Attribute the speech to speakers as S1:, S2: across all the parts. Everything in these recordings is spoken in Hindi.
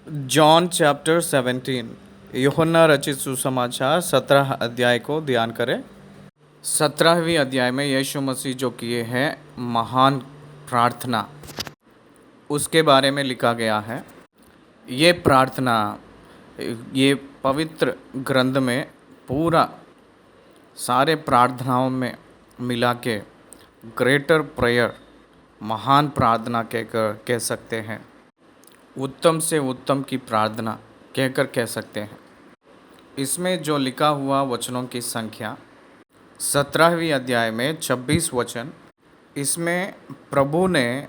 S1: John chapter 17। यूहन्ना रचित सुसमाचार 17 अध्याय को ध्यान करें। 17वीं अध्याय में यीशु मसीह जो किए हैं महान प्रार्थना, उसके बारे में लिखा गया है। ये प्रार्थना ये पवित्र ग्रंथ में पूरा सारे प्रार्थनाओं में मिला के ग्रेटर प्रेयर, महान प्रार्थना कह सकते हैं। उत्तम से उत्तम की प्रार्थना कहकर कह सकते हैं। इसमें जो लिखा हुआ वचनों की संख्या 17वीं अध्याय में 26 वचन। इसमें प्रभु ने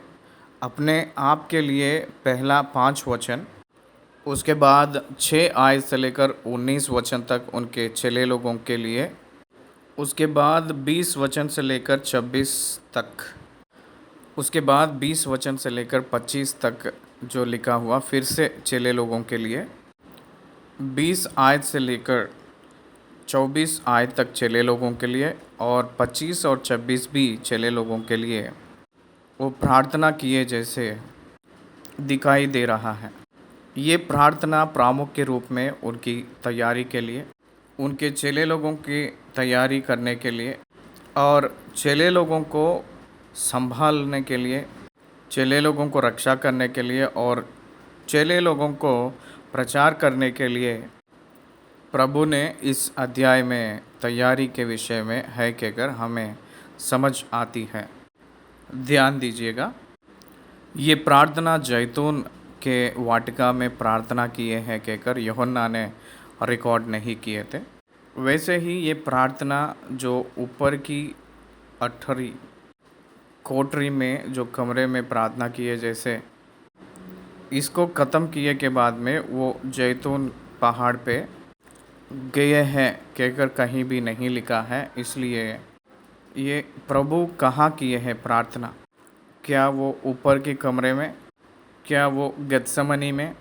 S1: अपने आप के लिए पहला 5 वचन, उसके बाद 6 आयत से लेकर 19 वचन तक उनके चेले लोगों के लिए, उसके बाद 20 वचन से लेकर 26 तक, उसके बाद 20 वचन से लेकर 25 तक जो लिखा हुआ फिर से चेले लोगों के लिए, 20 आयत से लेकर 24 आयत तक चेले लोगों के लिए, और 25 और 26 भी चेले लोगों के लिए वो प्रार्थना किए जैसे दिखाई दे रहा है। ये प्रार्थना प्रामुख के रूप में उनकी तैयारी के लिए, उनके चेले लोगों की तैयारी करने के लिए और चेले लोगों को संभालने के लिए, चेले लोगों को रक्षा करने के लिए और चेले लोगों को प्रचार करने के लिए प्रभु ने इस अध्याय में तैयारी के विषय में है कहकर हमें समझ आती है। ध्यान दीजिएगा, ये प्रार्थना जैतून के वाटिका में प्रार्थना किए हैं कहकर यूहन्ना ने रिकॉर्ड नहीं किए थे। वैसे ही ये प्रार्थना जो ऊपर की 18 कोठरी में जो कमरे में प्रार्थना किए जैसे, इसको ख़त्म किए के बाद में वो जैतून पहाड़ पे गए हैं कहकर कहीं भी नहीं लिखा है। इसलिए ये प्रभु कहाँ किए हैं प्रार्थना? क्या वो ऊपर के कमरे में? क्या वो गेत्सेमनी में?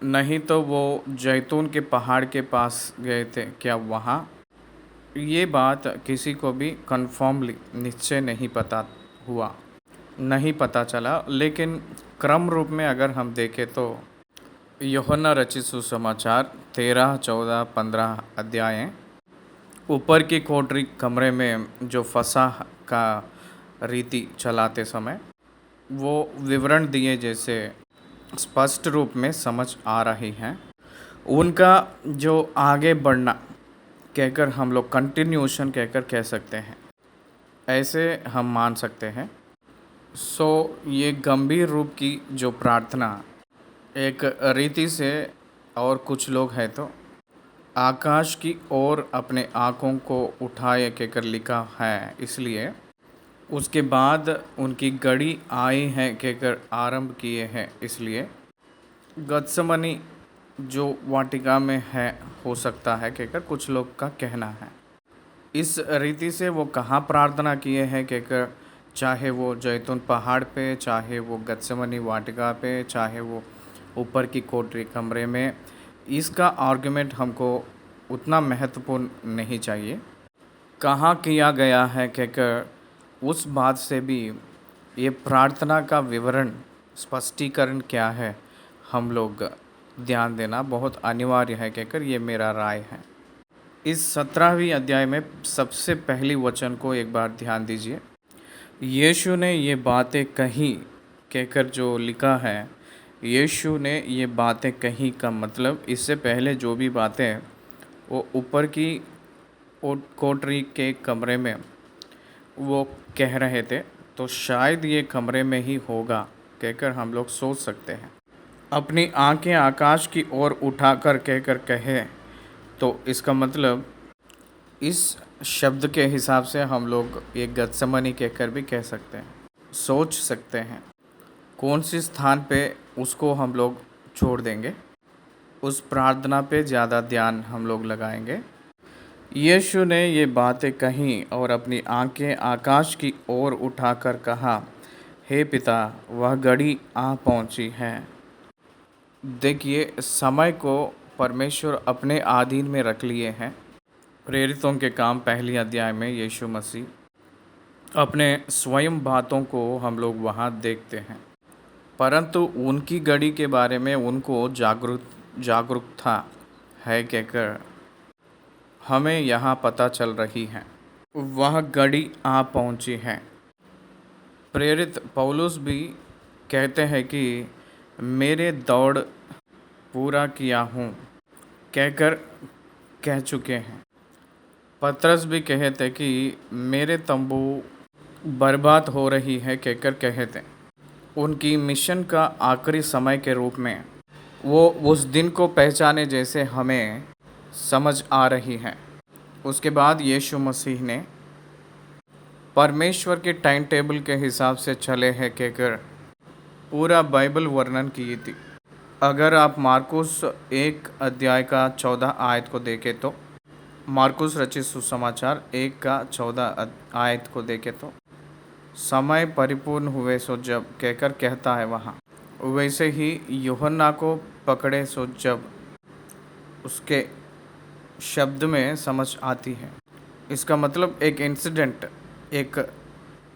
S1: नहीं तो वो जैतून के पहाड़ के पास गए थे क्या वहाँ? ये बात किसी को भी कन्फर्मली निश्चय नहीं पता हुआ, नहीं पता चला। लेकिन क्रम रूप में अगर हम देखें तो यूहन्ना रचित सुसमाचार 13, 14, 15 अध्याय, ऊपर की कोठरी कमरे में जो फसह का रीति चलाते समय वो विवरण दिए जैसे स्पष्ट रूप में समझ आ रही हैं। उनका जो आगे बढ़ना कहकर हम लोग कंटिन्यूशन कहकर कह सकते हैं, ऐसे हम मान सकते हैं। ये गंभीर रूप की जो प्रार्थना एक रीति से, और कुछ लोग हैं तो आकाश की ओर अपने आँखों को उठाए कहकर लिखा है। इसलिए उसके बाद उनकी घड़ी आई है कहकर आरंभ किए हैं। इसलिए गेत्सेमनी जो वाटिका में है हो सकता है कहकर कुछ लोग का कहना है। इस रीति से वो कहाँ प्रार्थना किए हैं कहकर, चाहे वो जैतून पहाड़ पे, चाहे वो गेत्सेमनी वाटिका पे, चाहे वो ऊपर की कोठरी कमरे में, इसका आर्गुमेंट हमको उतना महत्वपूर्ण नहीं चाहिए। कहाँ किया गया है कहकर उस बात से भी ये प्रार्थना का विवरण, स्पष्टीकरण क्या है, हम लोग ध्यान देना बहुत अनिवार्य है कहकर ये मेरा राय है। इस 17वीं अध्याय में सबसे पहली वचन को एक बार ध्यान दीजिए। यीशु ने ये बातें कही कहकर जो लिखा है, यीशु ने ये बातें कही का मतलब इससे पहले जो भी बातें वो ऊपर की कोठरी के कमरे में वो कह रहे थे, तो शायद ये कमरे में ही होगा कहकर हम लोग सोच सकते हैं। अपनी आंखें आकाश की ओर उठाकर कहकर कहे, तो इसका मतलब इस शब्द के हिसाब से हम लोग एक गेत्सेमनी कहकर भी कह सकते हैं, सोच सकते हैं। कौन सी स्थान पे उसको हम लोग छोड़ देंगे, उस प्रार्थना पे ज़्यादा ध्यान हम लोग लगाएंगे। यीशु ने ये बातें कहीं और अपनी आंखें आकाश की ओर उठाकर कहा, हे पिता, वह घड़ी आ पहुंची है। देखिए, समय को परमेश्वर अपने अधीन में रख लिए हैं। प्रेरितों के काम पहली अध्याय में यीशु मसीह अपने स्वयं बातों को हम लोग वहाँ देखते हैं। परंतु उनकी घड़ी के बारे में उनको जागरूकता है कहकर हमें यहाँ पता चल रही है। वह घड़ी आ पहुँची है। प्रेरित पौलुस भी कहते हैं कि मेरे दौड़ पूरा किया हूँ कहकर कह चुके हैं। पतरस भी कहते कि मेरे तंबू बर्बाद हो रही है कहकर कहते। उनकी मिशन का आखिरी समय के रूप में वो उस दिन को पहचाने जैसे हमें समझ आ रही है। उसके बाद यीशु मसीह ने परमेश्वर के टाइम टेबल के हिसाब से चले हैं कहकर पूरा बाइबल वर्णन की थी। अगर आप मार्कुस 1 अध्याय का 14 आयत को देखें तो मार्कुस रचित सुसमाचार 1 का 14 आयत को देखें तो समय परिपूर्ण हुए सो जब कहकर कहता है वहाँ। वैसे ही यूहन्ना को पकड़े सो जब उसके शब्द में समझ आती है। इसका मतलब एक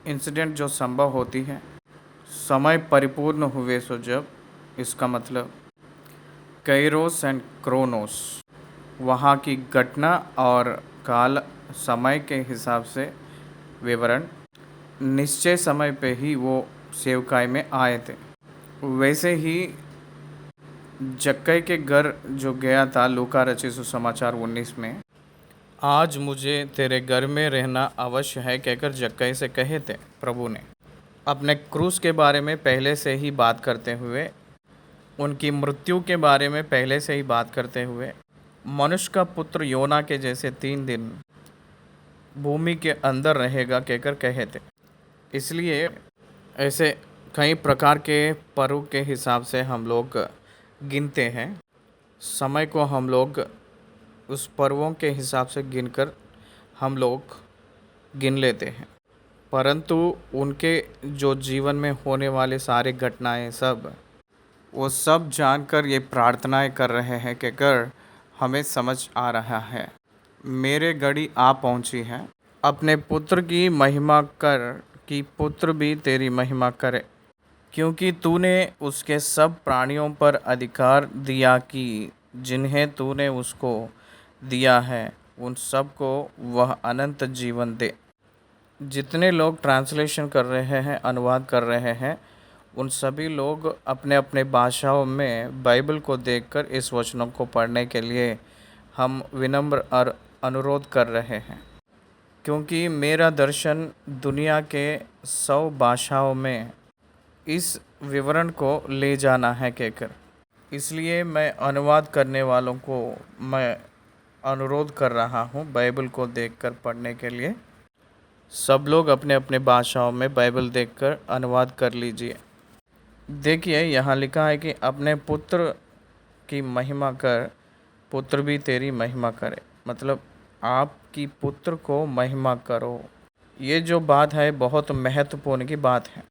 S1: इंसिडेंट जो संभव होती है। समय परिपूर्ण हुए सो जब, इसका मतलब कैरोस एंड क्रोनोस, वहाँ की घटना और काल समय के हिसाब से विवरण निश्चय समय पे ही वो सेवकाई में आए थे। वैसे ही जक्कई के घर जो गया था लूका रचित सुसमाचार 19 में, आज मुझे तेरे घर में रहना अवश्य है कहकर जक्कई से कहे थे। प्रभु ने अपने क्रूस के बारे में पहले से ही बात करते हुए, उनकी मृत्यु के बारे में पहले से ही बात करते हुए, मनुष्य का पुत्र योना के जैसे 3 दिन भूमि के अंदर रहेगा कहकर कहे थे। इसलिए ऐसे कई प्रकार के पर्व के हिसाब से हम लोग गिनते हैं। समय को हम लोग उस पर्वों के हिसाब से गिनकर हम लोग गिन लेते हैं। परंतु उनके जो जीवन में होने वाले सारे घटनाएं सब वो सब जानकर ये प्रार्थनाएं कर रहे हैं कहकर हमें समझ आ रहा है। मेरे घड़ी आ पहुंची है, अपने पुत्र की महिमा कर कि पुत्र भी तेरी महिमा करे, क्योंकि तूने उसके सब प्राणियों पर अधिकार दिया कि जिन्हें तूने उसको दिया है उन सब को वह अनंत जीवन दे। जितने लोग ट्रांसलेशन कर रहे हैं, अनुवाद कर रहे हैं, उन सभी लोग अपने अपने भाषाओं में बाइबल को देखकर इस वचनों को पढ़ने के लिए हम विनम्र और अनुरोध कर रहे हैं, क्योंकि मेरा दर्शन दुनिया के 100 भाषाओं में इस विवरण को ले जाना है कहकर। इसलिए मैं अनुवाद करने वालों को मैं अनुरोध कर रहा हूँ बाइबल को देखकर पढ़ने के लिए। सब लोग अपने अपने भाषाओं में बाइबल देखकर अनुवाद कर लीजिए। देखिए यहाँ लिखा है कि अपने पुत्र की महिमा कर, पुत्र भी तेरी महिमा करे। मतलब आपकी पुत्र को महिमा करो। ये जो बात है बहुत महत्वपूर्ण की बात है।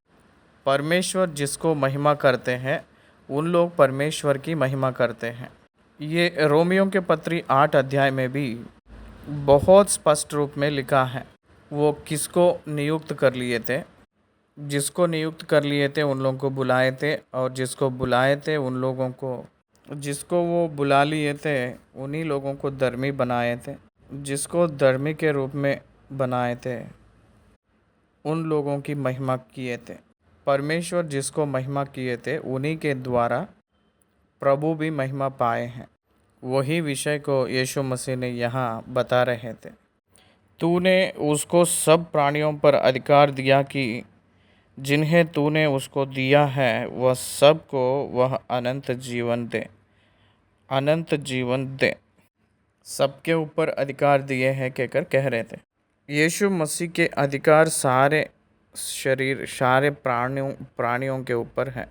S1: परमेश्वर जिसको महिमा करते हैं उन लोग परमेश्वर की महिमा करते हैं। ये रोमियो के पत्री 8 अध्याय में भी बहुत स्पष्ट रूप में लिखा है। वो किसको नियुक्त कर लिए थे, जिसको नियुक्त कर लिए थे उन लोगों को बुलाए थे, और जिसको बुलाए थे उन लोगों को, जिसको वो बुला लिए थे उन्हीं लोगों को धर्मी बनाए थे। जिसको धर्मी के रूप में बनाए थे उन लोगों की महिमा किए थे। परमेश्वर जिसको महिमा किए थे उन्हीं के द्वारा प्रभु भी महिमा पाए हैं। वही विषय को यीशु मसीह ने यहाँ बता रहे थे। तूने उसको सब प्राणियों पर अधिकार दिया कि जिन्हें तूने उसको दिया है वह सब को वह अनंत जीवन दे। अनंत जीवन दे, सबके ऊपर अधिकार दिए हैं कहकर कह रहे थे। यीशु मसीह के अधिकार सारे शरीर, सारे प्राणियों के ऊपर है।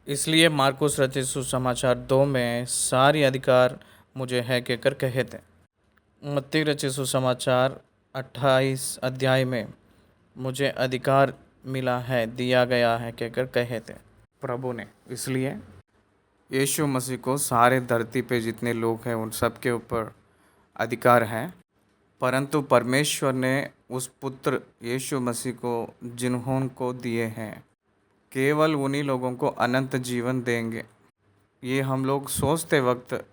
S1: इसलिए मार्कुस रचित सुसमाचार 2 में सारी अधिकार मुझे है कहकर कहे थे। मत्ती रचित सुसमाचार 28 अध्याय में मुझे अधिकार मिला है, दिया गया है कहकर कहे थे प्रभु ने। इसलिए यीशु मसीह को सारे धरती पे जितने लोग हैं उन सब के ऊपर अधिकार है। परंतु परमेश्वर ने उस पुत्र यीशु मसीह को जिन्हों को दिए हैं केवल उन्हीं लोगों को अनंत जीवन देंगे। ये हम लोग सोचते वक्त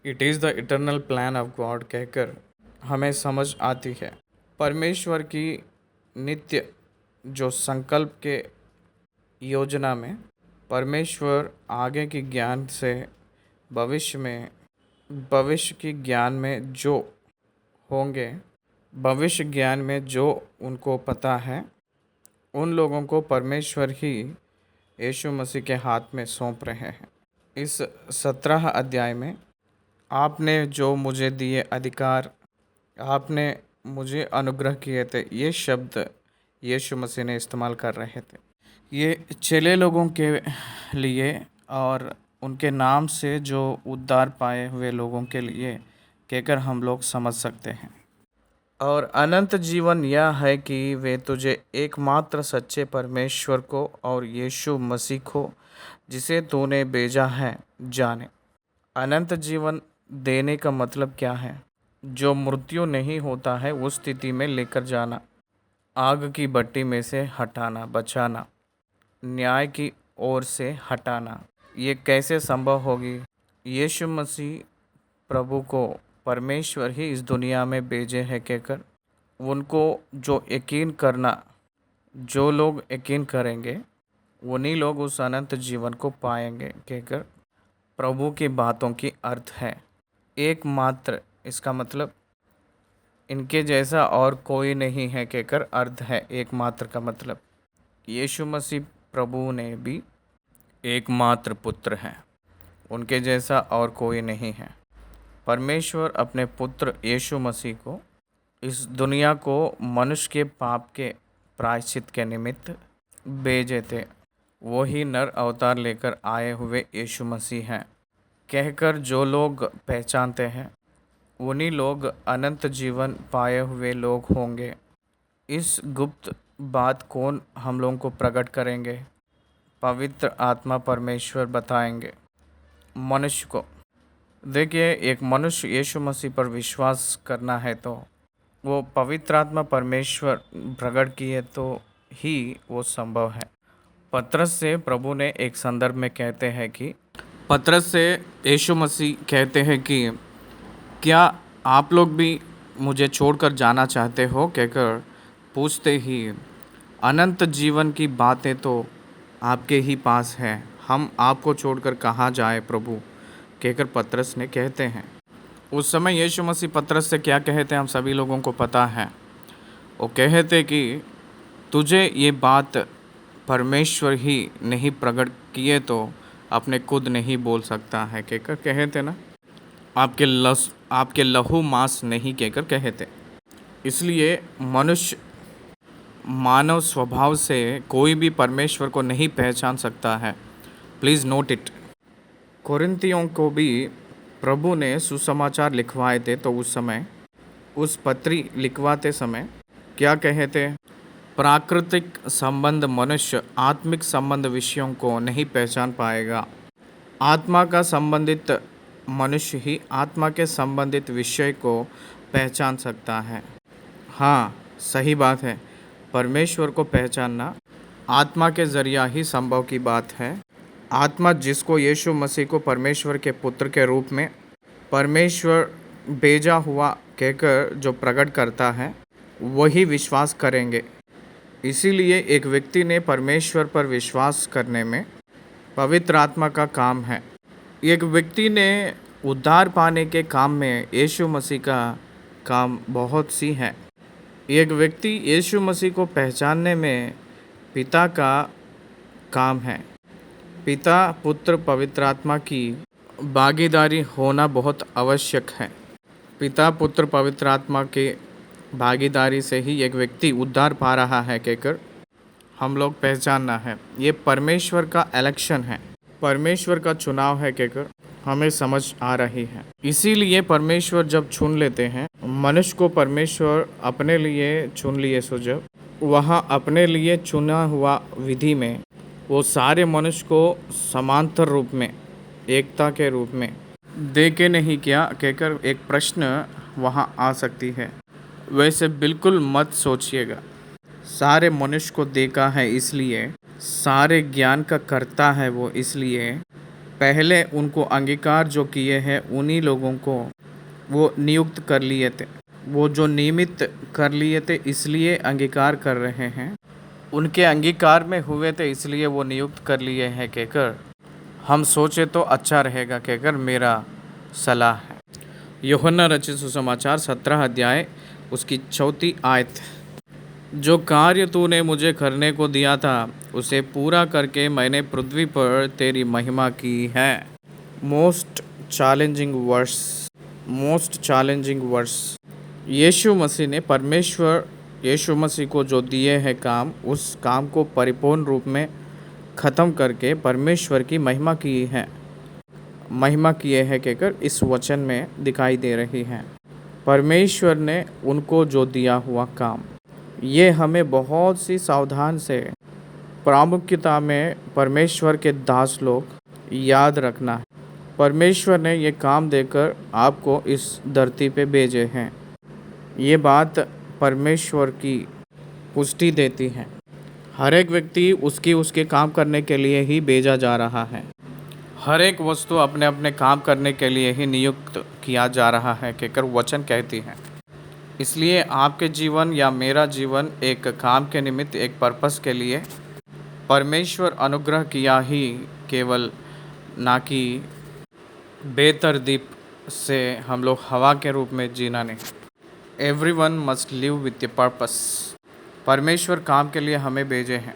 S1: it is the eternal plan of God कहकर हमें समझ आती है। परमेश्वर की नित्य जो संकल्प के योजना में परमेश्वर आगे की ज्ञान से भविष्य की ज्ञान में जो होंगे, भविष्य ज्ञान में जो उनको पता है, उन लोगों को परमेश्वर ही यीशु मसीह के हाथ में सौंप रहे हैं। इस 17 अध्याय में आपने जो मुझे दिए अधिकार, आपने मुझे अनुग्रह किए थे, ये शब्द यीशु मसीह ने इस्तेमाल कर रहे थे। ये चेले लोगों के लिए और उनके नाम से जो उद्धार पाए हुए लोगों के लिए कहकर हम लोग समझ सकते हैं। और अनंत जीवन यह है कि वे तुझे एकमात्र सच्चे परमेश्वर को और यीशु मसीह को जिसे तूने भेजा है जाने। अनंत जीवन देने का मतलब क्या है? जो मृत्यु नहीं होता है उस स्थिति में लेकर जाना, आग की भट्टी में से हटाना, बचाना, न्याय की ओर से हटाना। ये कैसे संभव होगी? यीशु मसीह प्रभु को परमेश्वर ही इस दुनिया में भेजे है कहकर उनको जो यकीन करना, जो लोग यकीन करेंगे उन्हीं लोग उस अनंत जीवन को पाएंगे कहकर प्रभु की बातों की अर्थ है। एकमात्र, इसका मतलब इनके जैसा और कोई नहीं है कहकर अर्थ है। एकमात्र का मतलब यीशु मसीह प्रभु ने भी एकमात्र पुत्र हैं, उनके जैसा और कोई नहीं है। परमेश्वर अपने पुत्र यीशु मसीह को इस दुनिया को मनुष्य के पाप के प्रायश्चित के निमित्त भेजे थे। वही नर अवतार लेकर आए हुए यीशु मसीह हैं कहकर जो लोग पहचानते हैं उन्हीं लोग अनंत जीवन पाए हुए लोग होंगे। इस गुप्त बात कौन हम लोगों को प्रकट करेंगे? पवित्र आत्मा परमेश्वर बताएंगे मनुष्य को। देखिए, एक मनुष्य यीशु मसीह पर विश्वास करना है तो वो पवित्र आत्मा परमेश्वर प्रकट किए तो ही वो संभव है। पतरस से प्रभु ने एक संदर्भ में कहते हैं कि पतरस से यीशु मसीह कहते हैं कि क्या आप लोग भी मुझे छोड़कर जाना चाहते हो कहकर पूछते ही अनंत जीवन की बातें तो आपके ही पास है, हम आपको छोड़कर कहाँ जाए प्रभु कहकर पतरस ने कहते हैं। उस समय यीशु मसीह पतरस से क्या कहते हैं हम सभी लोगों को पता है। वो कहते कि तुझे ये बात परमेश्वर ही नहीं प्रकट किए तो अपने खुद नहीं बोल सकता है कहकर कहते ना, आपके लहू मांस नहीं कहकर कहते। इसलिए मनुष्य मानव स्वभाव से कोई भी परमेश्वर को नहीं पहचान सकता है। Please note it. कोरिन्थियों को भी प्रभु ने सुसमाचार लिखवाए थे तो उस समय उस पत्री लिखवाते समय क्या कहते? प्राकृतिक संबंध मनुष्य आत्मिक संबंध विषयों को नहीं पहचान पाएगा। आत्मा का संबंधित मनुष्य ही आत्मा के संबंधित विषय को पहचान सकता है। हाँ, सही बात है। परमेश्वर को पहचानना आत्मा के जरिया ही संभव की बात है। आत्मा जिसको यीशु मसीह को परमेश्वर के पुत्र के रूप में परमेश्वर भेजा हुआ कहकर जो प्रकट करता है वही विश्वास करेंगे। इसीलिए एक व्यक्ति ने परमेश्वर पर विश्वास करने में पवित्र आत्मा का काम है। एक व्यक्ति ने उद्धार पाने के काम में यीशु मसीह का काम बहुत सी है। एक व्यक्ति यीशु मसीह को पहचानने में पिता का काम है। पिता, पुत्र, पवित्र आत्मा की भागीदारी होना बहुत आवश्यक है। पिता, पुत्र, पवित्र आत्मा के भागीदारी से ही एक व्यक्ति उद्धार पा रहा है कहकर हम लोग पहचानना है। ये परमेश्वर का इलेक्शन है, परमेश्वर का चुनाव है कहकर हमें समझ आ रही है। इसीलिए परमेश्वर जब चुन लेते हैं मनुष्य को, परमेश्वर अपने लिए चुन लिए सो जब वहाँ अपने लिए चुना हुआ विधि में वो सारे मनुष्य को समांतर रूप में, एकता के रूप में देखे नहीं क्या कहकर एक प्रश्न वहाँ आ सकती है। वैसे बिल्कुल मत सोचिएगा। सारे मनुष्य को देखा है इसलिए सारे ज्ञान का कर्ता है वो, इसलिए पहले उनको अंगीकार जो किए हैं उन्हीं लोगों को वो नियुक्त कर लिए थे। वो जो नियमित कर लिए थे इसलिए अंगीकार कर रहे हैं, उनके अंगीकार में हुए थे इसलिए वो नियुक्त कर लिए हैं कहकर हम सोचे तो अच्छा रहेगा कहकर मेरा सलाह है। यूहन्ना रचित सुसमाचार 17 अध्याय उसकी 4 आयत। जो कार्य तूने मुझे करने को दिया था उसे पूरा करके मैंने पृथ्वी पर तेरी महिमा की है। Most challenging verse. Yeshu Masih ने यीशु मसीह को जो दिए हैं काम, उस काम को परिपूर्ण रूप में ख़त्म करके परमेश्वर की महिमा की है। महिमा किए है कहकर इस वचन में दिखाई दे रही है। परमेश्वर ने उनको जो दिया हुआ काम, ये हमें बहुत सी सावधान से प्रामुख्यता में परमेश्वर के दास लोग याद रखना है। परमेश्वर ने ये काम देकर आपको इस धरती पे भेजे हैं। ये बात परमेश्वर की पुष्टि देती है। हर एक व्यक्ति उसके काम करने के लिए ही भेजा जा रहा है। हर एक वस्तु अपने अपने काम करने के लिए ही नियुक्त किया जा रहा है कहकर वचन कहती है। इसलिए आपके जीवन या मेरा जीवन एक काम के निमित्त, एक पर्पस के लिए परमेश्वर अनुग्रह किया ही, केवल ना कि बेतरतीब से हम लोग हवा के रूप में जीना नहीं। Everyone must live with a purpose. परमेश्वर काम के लिए हमें भेजे हैं।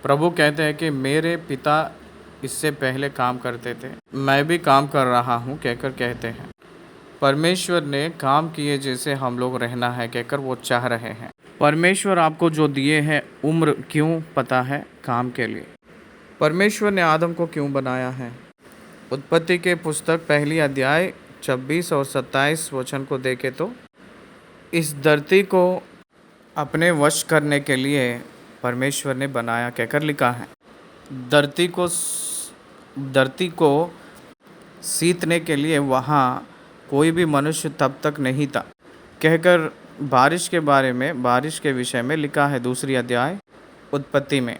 S1: प्रभु कहते हैं कि मेरे पिता इससे पहले काम करते थे, मैं भी काम कर रहा हूँ कहकर कहते हैं। परमेश्वर ने काम किए जैसे हम लोग रहना है कहकर वो चाह रहे हैं। परमेश्वर आपको जो दिए हैं उम्र क्यों पता है? काम के लिए। परमेश्वर ने आदम को क्यों बनाया है? उत्पत्ति के पुस्तक 1 अध्याय 26 और 27 वचन को देखें तो इस धरती को अपने वश करने के लिए परमेश्वर ने बनाया कहकर लिखा है। धरती को सींचने के लिए वहाँ कोई भी मनुष्य तब तक नहीं था कहकर बारिश के विषय में लिखा है 2 अध्याय उत्पत्ति में।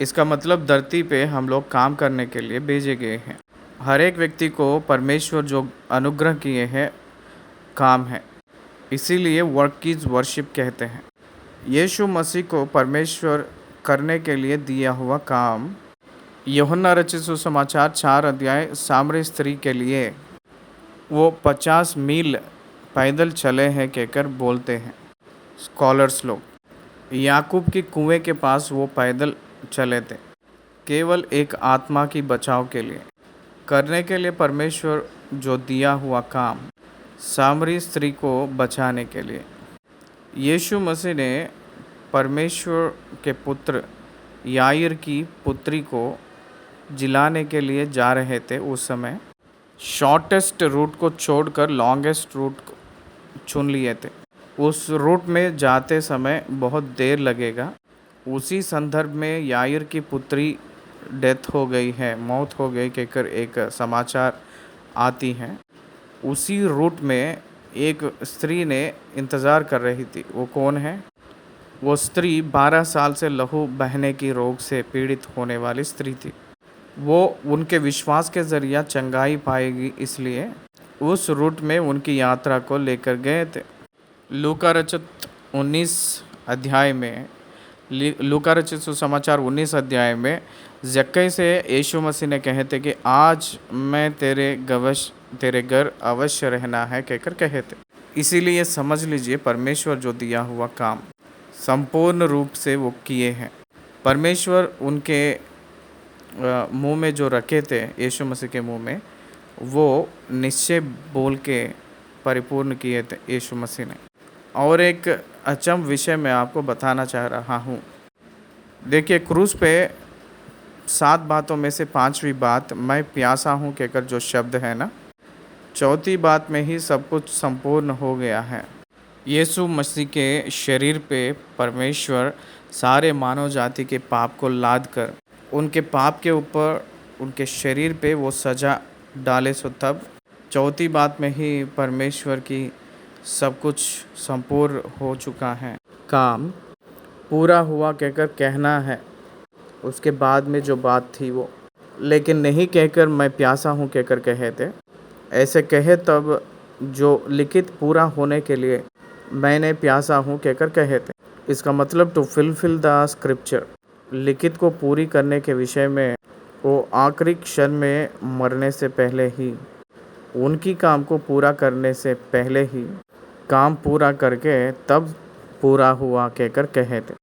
S1: इसका मतलब धरती पे हम लोग काम करने के लिए भेजे गए हैं। हर एक व्यक्ति को परमेश्वर जो अनुग्रह किए हैं काम है, इसीलिए वर्क इज वर्शिप कहते हैं। यीशु मसीह को परमेश्वर करने के लिए दिया हुआ काम, यूहन्ना रचित सुसमाचार 4 अध्याय सामरी स्त्री के लिए वो 50 मील पैदल चले हैं कहकर बोलते हैं स्कॉलर्स लोग। याकूब की कुएं के पास वो पैदल चले थे, केवल एक आत्मा की बचाव के लिए, करने के लिए परमेश्वर जो दिया हुआ काम, सामरी स्त्री को बचाने के लिए। यीशु मसीह ने परमेश्वर के पुत्र याईर की पुत्री को जिलाने के लिए जा रहे थे। उस समय शॉर्टेस्ट रूट को छोड़कर लॉन्गेस्ट रूट को चुन लिए थे। उस रूट में जाते समय बहुत देर लगेगा। उसी संदर्भ में याईर की पुत्री डेथ हो गई है, मौत हो गई कहकर एक समाचार आती है। उसी रूट में एक स्त्री ने इंतज़ार कर रही थी। वो कौन है? वो स्त्री 12 साल से लहू बहने की रोग से पीड़ित होने वाली स्त्री थी। वो उनके विश्वास के ज़रिए चंगाई पाएगी, इसलिए उस रूट में उनकी यात्रा को लेकर गए थे। लूका रचित सुसमाचार 19 अध्याय में जक्कई से यीशु मसीह ने कहे थे कि आज मैं तेरे घर अवश्य रहना है कहकर कहे थे। इसीलिए समझ लीजिए परमेश्वर जो दिया हुआ काम संपूर्ण रूप से वो किए हैं। परमेश्वर उनके मुंह में जो रखे थे, यीशु मसीह के मुंह में, वो निश्चय बोल के परिपूर्ण किए थे यीशु मसीह ने। और एक अचंभ विषय मैं आपको बताना चाह रहा हूँ। देखिए, क्रूस पे 7 बातों में से 5वीं बात, मैं प्यासा हूँ कहकर जो शब्द है ना, 4थी बात में ही सब कुछ संपूर्ण हो गया है। यीशु मसीह के शरीर पे परमेश्वर सारे मानव जाति के पाप को लाद कर उनके पाप के ऊपर उनके शरीर पे वो सजा डाले, सो तब 4थी बात में ही परमेश्वर की सब कुछ संपूर्ण हो चुका है, काम पूरा हुआ कहकर कहना है। उसके बाद में जो बात थी वो, लेकिन नहीं कहकर मैं प्यासा हूँ कहकर कहे थे। ऐसे कहे तब जो लिखित पूरा होने के लिए मैंने प्यासा हूँ कहकर कहे थे। इसका मतलब टू फिलफिल द स्क्रिप्चर, लिखित को पूरी करने के विषय में वो आखिरी क्षण में मरने से पहले ही, उनकी काम को पूरा करने से पहले ही काम पूरा करके तब पूरा हुआ कहकर कहे थे।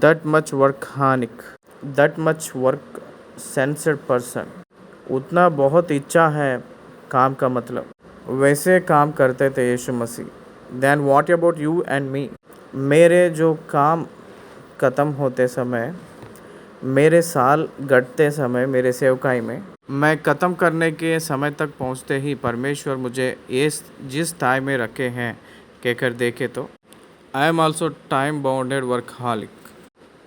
S1: दैट मच वर्क हानिक, that much work censored person, उतना बहुत इच्छा है काम का मतलब, वैसे काम करते थे Yeshu Masih. Then what about you and me, मेरे जो काम ख़त्म होते समय, मेरे साल घटते समय मेरे सेवकाई में, मैं ख़त्म करने के समय तक पहुंचते ही परमेश्वर मुझे इस जिस ताय में रखे हैं कहकर देखे तो I am also time bounded workaholic,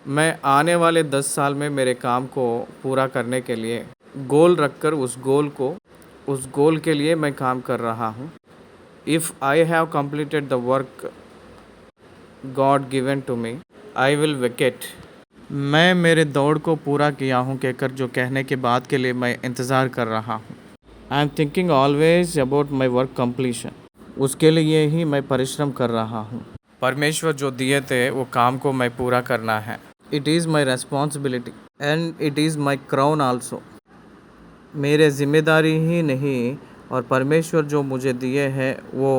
S1: मैं आने वाले 10 साल में मेरे काम को पूरा करने के लिए गोल रखकर उस गोल के लिए मैं काम कर रहा हूँ। If I have completed the work God given to me I will vacate, मैं मेरे दौड़ को पूरा किया हूँ कहकर जो कहने के बाद के लिए मैं इंतज़ार कर रहा हूँ। I am thinking always about my work completion, उसके लिए ही मैं परिश्रम कर रहा हूँ। परमेश्वर जो दिए थे वो काम को मैं पूरा करना है। It is my responsibility and it is my crown also, मेरे जिम्मेदारी ही नहीं और परमेश्वर जो मुझे दिए हैं वो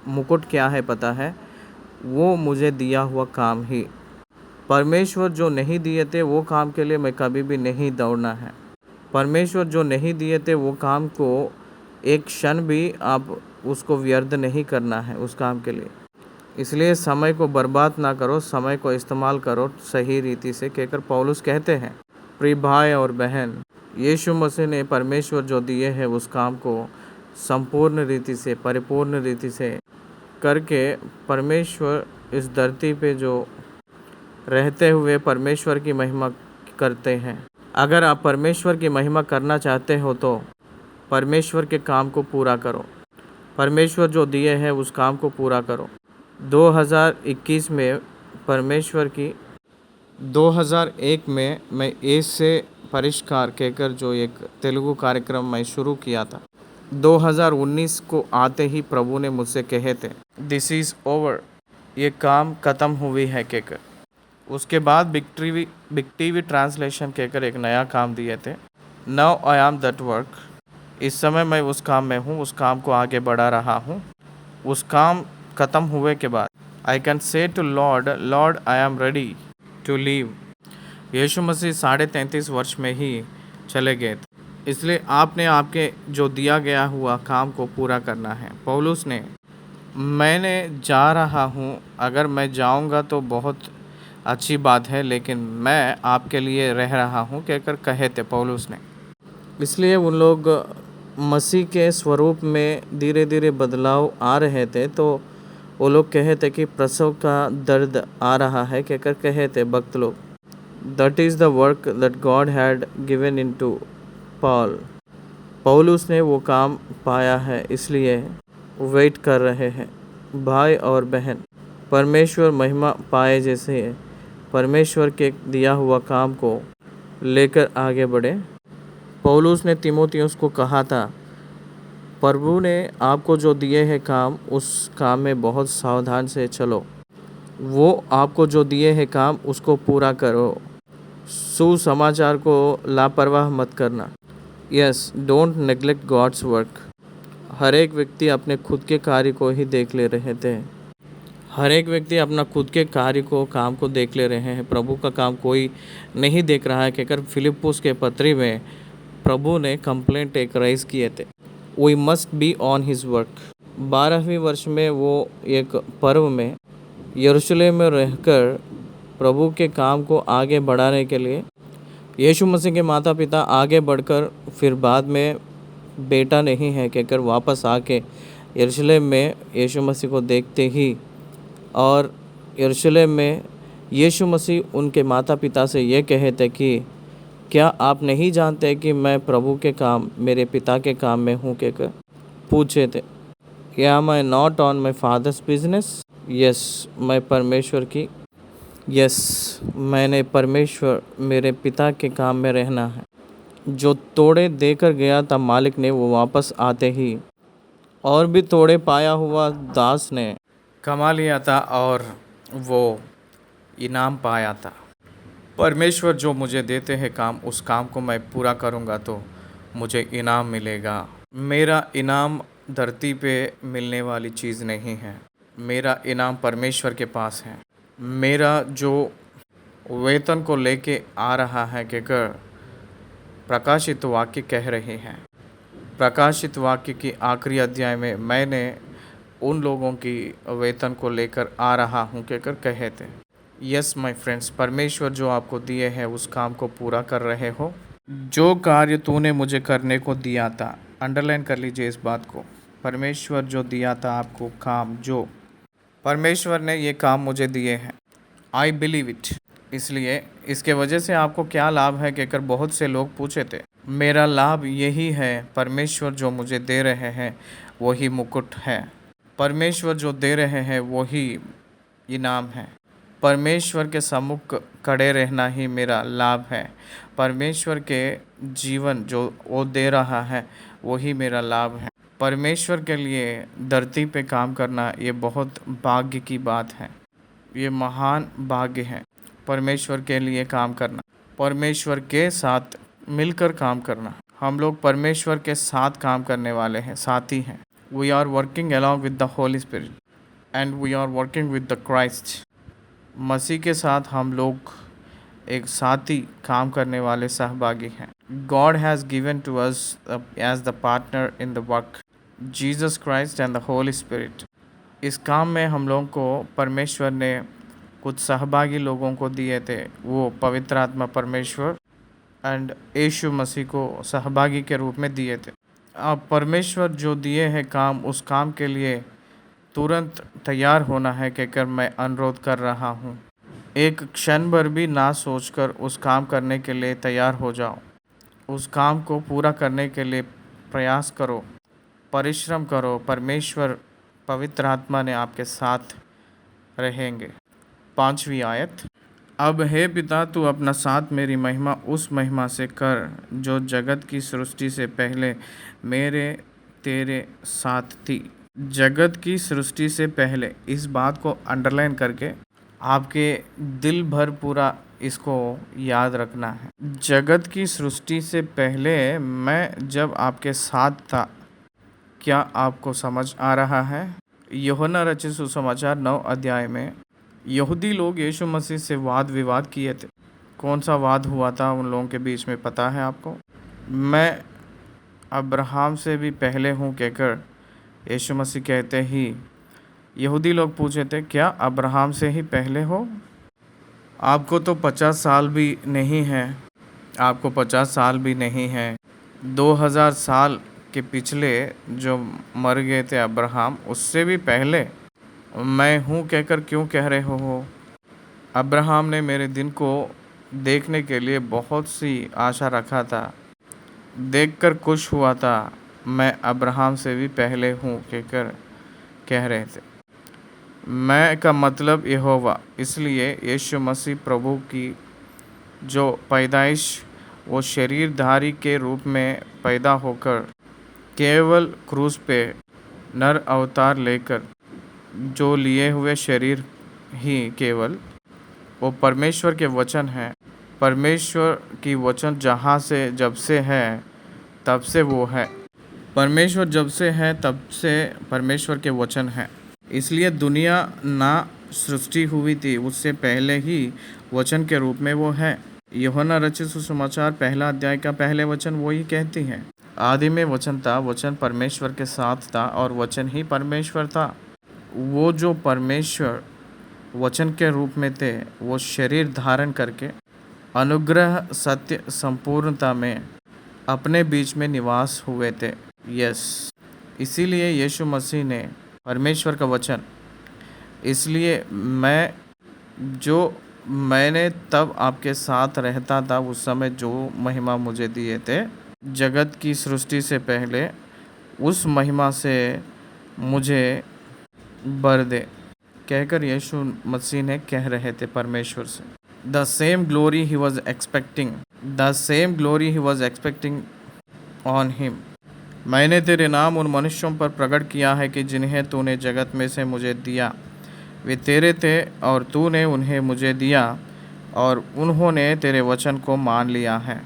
S1: मुकुट क्या है पता है, वो मुझे दिया हुआ काम ही। परमेश्वर जो नहीं दिए थे वो काम के लिए मैं कभी भी नहीं दौड़ना है। परमेश्वर जो नहीं दिए थे वो काम को एक क्षण भी आप उसको व्यर्थ नहीं करना है उस काम के लिए। इसलिए समय को बर्बाद ना करो, समय को इस्तेमाल करो सही रीति से कहकर पौलुस कहते हैं। प्रिय भाई और बहन, यीशु मसीह ने परमेश्वर जो दिए हैं उस काम को संपूर्ण रीति से, परिपूर्ण रीति से करके परमेश्वर इस धरती पे जो रहते हुए परमेश्वर की महिमा करते हैं। अगर आप परमेश्वर की महिमा करना चाहते हो तो परमेश्वर के काम को पूरा करो, परमेश्वर जो दिए हैं उस काम को पूरा करो। 2021 में परमेश्वर की 2001 में मैं ऐसे परिष्कार कहकर जो एक तेलुगु कार्यक्रम मैं शुरू किया था, 2019 को आते ही प्रभु ने मुझसे कहे थे दिस इज़ ओवर, ये काम ख़त्म हुई है कहकर। उसके बाद बिग टीवी ट्रांसलेशन कहकर एक नया काम दिए थे, now I am that work, इस समय मैं उस काम में हूँ, उस काम को आगे बढ़ा रहा हूँ। उस काम ख़त्म हुए के बाद I can say to Lord, Lord I am ready to leave. Yeshu Masih 33.5 वर्ष में ही चले गए थे, इसलिए आपने आपके जो दिया गया हुआ काम को पूरा करना है। पौलुस ने मैंने जा रहा हूँ, अगर मैं जाऊँगा तो बहुत अच्छी बात है, लेकिन मैं आपके लिए रह रहा हूँ कहकर कहे थे पौलुस ने। इसलिए उन लोग मसीह के स्वरूप में धीरे धीरे बदलाव आ रहे थे, तो वो लोग कहे थे कि प्रसव का दर्द आ रहा है कहकर कहे थे भक्त लोग। That is the work that God had given in to Paul, पौलुस ने वो काम पाया है, इसलिए वेट कर रहे हैं। भाई और बहन, परमेश्वर महिमा पाए जैसे परमेश्वर के दिया हुआ काम को लेकर आगे बढ़े। पौलुस ने तीमुथियुस को कहा था, प्रभु ने आपको जो दिए हैं काम, उस काम में बहुत सावधान से चलो, वो आपको जो दिए हैं काम उसको पूरा करो, सुसमाचार को लापरवाह मत करना। Yes, don't neglect God's work. हर एक व्यक्ति अपने खुद के कार्य को ही देख ले रहे थे, हर एक व्यक्ति अपना खुद के कार्य को, काम को देख ले रहे हैं, प्रभु का काम कोई नहीं देख रहा है कहकर फिलिप्पुस के पत्री में प्रभु ने कंप्लेंट एक राइज किए थे, we must be on his work. 12वीं वर्ष में वो एक पर्व में यरूशलेम में रहकर प्रभु के काम को आगे बढ़ाने के लिए यीशु मसीह के माता पिता आगे बढ़कर फिर बाद में बेटा नहीं है कहकर वापस आके यरूशलेम में यीशु मसीह को देखते ही, और यरूशलेम में यीशु मसीह उनके माता पिता से ये कहे थे कि क्या आप नहीं जानते कि मैं प्रभु के काम, मेरे पिता के काम में हूँ कहकर पूछे थे। या मैं not on my father's business, yes, मैं परमेश्वर की यस, मैंने परमेश्वर मेरे पिता के काम में रहना है। जो तोड़े देकर गया था मालिक ने, वो वापस आते ही और भी तोड़े पाया हुआ दास ने कमा लिया था और वो इनाम पाया था। परमेश्वर जो मुझे देते हैं काम, उस काम को मैं पूरा करूँगा तो मुझे इनाम मिलेगा। मेरा इनाम धरती पे मिलने वाली चीज़ नहीं है। मेरा इनाम परमेश्वर के पास है। मेरा जो वेतन को लेके आ रहा है कि प्रकाशित वाक्य कह रहे हैं। प्रकाशित वाक्य की आखिरी अध्याय में मैंने उन लोगों की वेतन को लेकर आ रहा हूँ कहकर कहे थे। यस माय फ्रेंड्स, परमेश्वर जो आपको दिए हैं उस काम को पूरा कर रहे हो। जो कार्य तूने मुझे करने को दिया था, अंडरलाइन कर लीजिए इस बात को। परमेश्वर जो दिया था आपको काम, जो परमेश्वर ने ये काम मुझे दिए हैं, आई बिलीव इट। इसलिए इसके वजह से आपको क्या लाभ है कहकर बहुत से लोग पूछे थे। मेरा लाभ यही है, परमेश्वर जो मुझे दे रहे हैं वही मुकुट है। परमेश्वर जो दे रहे हैं वही इनाम है। परमेश्वर के सम्मुख खड़े रहना ही मेरा लाभ है। परमेश्वर के जीवन जो वो दे रहा है वही मेरा लाभ है। परमेश्वर के लिए धरती पे काम करना ये बहुत भाग्य की बात है। ये महान भाग्य है परमेश्वर के लिए काम करना, परमेश्वर के साथ मिलकर काम करना। हम लोग परमेश्वर के साथ काम करने वाले हैं, साथी हैं। We are working along with the Holy Spirit and we are working with the Christ. Masih के साथ हम लोग एक साथी काम करने वाले सहभागी हैं। God has given to us as the partner in the work Jesus Christ and the Holy Spirit. इस काम में हम लोगों को परमेश्वर ने कुछ सहभागी लोगों को दिए थे। वो पवित्र आत्मा परमेश्वर एंड यीशु मसीह को सहभागी के रूप में दिए थे। अब परमेश्वर जो दिए हैं काम, उस काम के लिए तुरंत तैयार होना है कहकर मैं अनुरोध कर रहा हूँ। एक क्षण भर भी ना सोचकर उस काम करने के लिए तैयार हो जाओ। उस काम को पूरा करने के लिए प्रयास करो, परिश्रम करो। परमेश्वर पवित्र आत्मा ने आपके साथ रहेंगे। 5वीं आयत, अब हे पिता तू अपना साथ मेरी महिमा उस महिमा से कर जो जगत की सृष्टि से पहले मेरे तेरे साथ थी। जगत की सृष्टि से पहले, इस बात को अंडरलाइन करके आपके दिल भर पूरा इसको याद रखना है। जगत की सृष्टि से पहले मैं जब आपके साथ था, क्या आपको समझ आ रहा है? यूहन्ना रचित सुसमाचार 9 अध्याय में यहूदी लोग यीशु मसीह से वाद विवाद किए थे। कौन सा वाद हुआ था उन लोगों के बीच में पता है आपको? मैं अब्राहम से भी पहले हूँ कहकर यीशु मसीह कहते ही यहूदी लोग पूछे थे, क्या अब्राहम से ही पहले हो? आपको तो 50 साल भी नहीं है। आपको 50 साल भी नहीं है। 2000 साल के पिछले जो मर गए थे अब्राहम, उससे भी पहले मैं हूँ कहकर क्यों कह रहे हो? अब्राहम ने मेरे दिन को देखने के लिए बहुत सी आशा रखा था, देखकर खुश हुआ था। मैं अब्राहम से भी पहले हूँ कहकर कह रहे थे। मैं का मतलब यहोवा। इसलिए यीशु मसीह प्रभु की जो पैदाइश, वो शरीरधारी के रूप में पैदा होकर केवल क्रूस पे नर अवतार लेकर जो लिए हुए शरीर ही केवल वो परमेश्वर के वचन है। परमेश्वर की वचन जहाँ से जब से है तब से वो है। परमेश्वर जब से है तब से परमेश्वर के वचन है। इसलिए दुनिया ना सृष्टि हुई थी, उससे पहले ही वचन के रूप में वो है। यूहन्ना रचित सुसमाचार 1 अध्याय का पहले वचन वो ही कहती है, आदि में वचन था, वचन परमेश्वर के साथ था और वचन ही परमेश्वर था। वो जो परमेश्वर वचन के रूप में थे, वो शरीर धारण करके अनुग्रह सत्य संपूर्णता में अपने बीच में निवास हुए थे। यस, इसीलिए यीशु मसीह ने परमेश्वर का वचन, इसलिए मैंने तब आपके साथ रहता था उस समय जो महिमा मुझे दिए थे जगत की सृष्टि से पहले, उस महिमा से मुझे भर दे। कहकर यीशु मसीह ने कह रहे थे परमेश्वर से। The same glory he was expecting, the same glory he was expecting on him. मैंने तेरे नाम उन मनुष्यों पर प्रकट किया है कि जिन्हें तूने जगत में से मुझे दिया। वे तेरे थे और तूने उन्हें मुझे दिया और उन्होंने तेरे वचन को मान लिया है।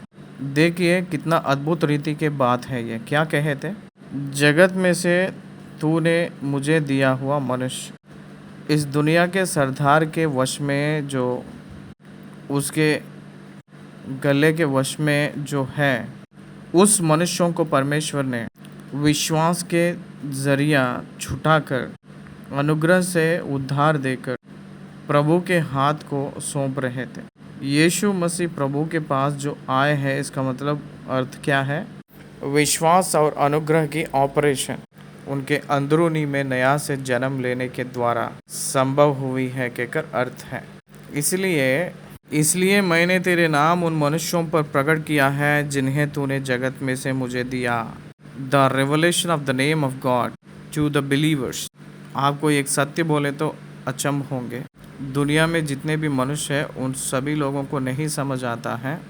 S1: देखिए कितना अद्भुत रीति के बात है ये। क्या कहे थे? जगत में से तूने मुझे दिया हुआ मनुष्य, इस दुनिया के सरदार के वश में, जो उसके गले के वश में जो है, उस मनुष्यों को परमेश्वर ने विश्वास के जरिया छुटाकर अनुग्रह से उद्धार देकर प्रभु के हाथ को सौंप रहे थे। यीशु मसीह प्रभु के पास जो आए हैं, इसका मतलब अर्थ क्या है? विश्वास और अनुग्रह की ऑपरेशन उनके अंदरूनी में नया से जन्म लेने के द्वारा संभव हुई है कहकर अर्थ है। इसलिए मैंने तेरे नाम उन मनुष्यों पर प्रकट किया है जिन्हें तूने जगत में से मुझे दिया। The revelation of the name of God to the believers. आपको एक सत्य बोले तो अचंभ होंगे। दुनिया में जितने भी मनुष्य हैं उन सभी लोगों को नहीं समझ आता है,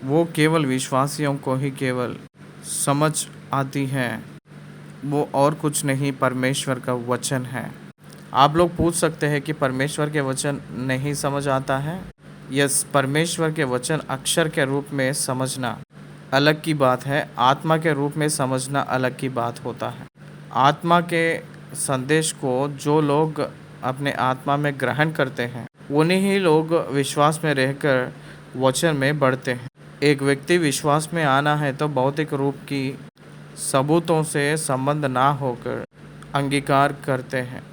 S1: वो केवल विश्वासियों को ही केवल समझ आती है। वो और कुछ नहीं, परमेश्वर का वचन है। आप लोग पूछ सकते हैं कि परमेश्वर के वचन नहीं समझ आता है। यस, परमेश्वर के वचन अक्षर के रूप में समझना अलग की बात है, आत्मा के रूप में समझना अलग की बात होता है। आत्मा के संदेश को जो लोग अपने आत्मा में ग्रहण करते हैं, उन्हीं ही लोग विश्वास में रहकर वचन में बढ़ते हैं। एक व्यक्ति विश्वास में आना है तो भौतिक रूप की सबूतों से संबंध ना होकर अंगीकार करते हैं।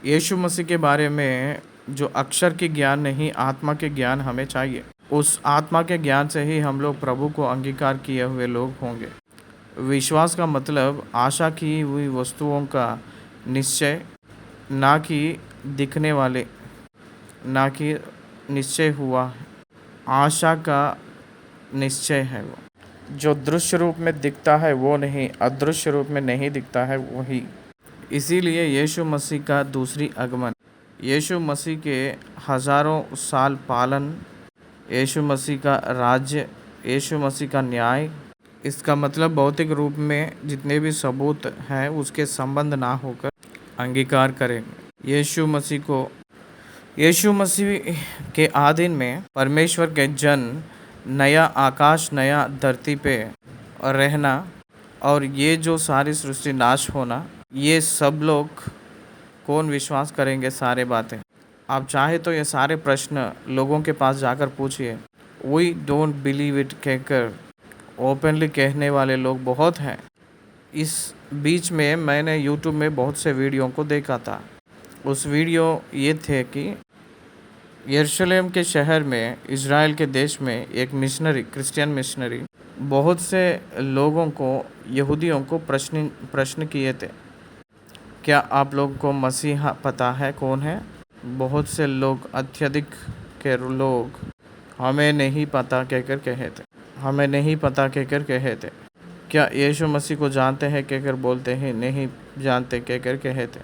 S1: यीशु मसीह के बारे में जो अक्षर की ज्ञान नहीं, आत्मा के ज्ञान हमें चाहिए। उस आत्मा के ज्ञान से ही हम लोग प्रभु को अंगीकार किए हुए लोग होंगे। विश्वास का मतलब आशा की हुई वस्तुओं का निश्चय, ना कि दिखने वाले, ना कि निश्चय हुआ है। आशा का निश्चय है वो जो दृश्य रूप में दिखता है, वो नहीं, अदृश्य रूप में नहीं दिखता है वही। इसीलिए यीशु मसीह का दूसरी आगमन, यीशु मसीह के हज़ारों साल पालन, यीशु मसीह का राज्य, यीशु मसीह का न्याय, इसका मतलब भौतिक रूप में जितने भी सबूत हैं उसके संबंध ना होकर अंगीकार करेंगे। यीशु मसीह के आधीन में परमेश्वर के जन नया आकाश, नया धरती पे रहना और ये जो सारी सृष्टि नाश होना, ये सब लोग कौन विश्वास करेंगे? सारे बातें आप चाहे तो ये सारे प्रश्न लोगों के पास जाकर पूछिए। वी डोंट बिलीव इट कहकर ओपनली कहने वाले लोग बहुत हैं। इस बीच में मैंने यूट्यूब में बहुत से वीडियो को देखा था। उस वीडियो ये थे कि यरूशलेम के शहर में, इज़राइल के देश में एक मिशनरी, क्रिश्चियन मिशनरी, बहुत से लोगों को, यहूदियों को प्रश्न किए थे, क्या आप लोगों को मसीहा पता है कौन है? बहुत से लोग, अत्यधिक के लोग हमें नहीं पता कहकर कहे थे, हमें नहीं पता कहकर कहे थे। क्या यीशु मसीह को जानते हैं कहकर बोलते हैं नहीं जानते कहकर कहे थे।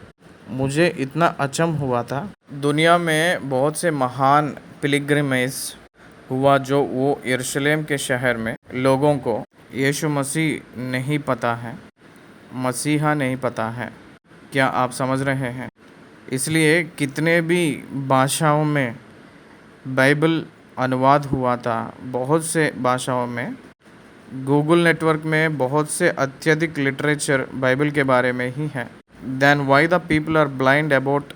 S1: मुझे इतना अचंभ हुआ था। दुनिया में बहुत से महान पिलग्रिमेज हुआ जो वो यरूशलेम के शहर में लोगों को यीशु मसीह नहीं पता है, मसीहा नहीं पता है। क्या आप समझ रहे हैं? इसलिए कितने भी भाषाओं में बाइबल अनुवाद हुआ था, बहुत से भाषाओं में। गूगल नेटवर्क में बहुत से अत्यधिक लिटरेचर बाइबल के बारे में ही है। Then why the people are blind about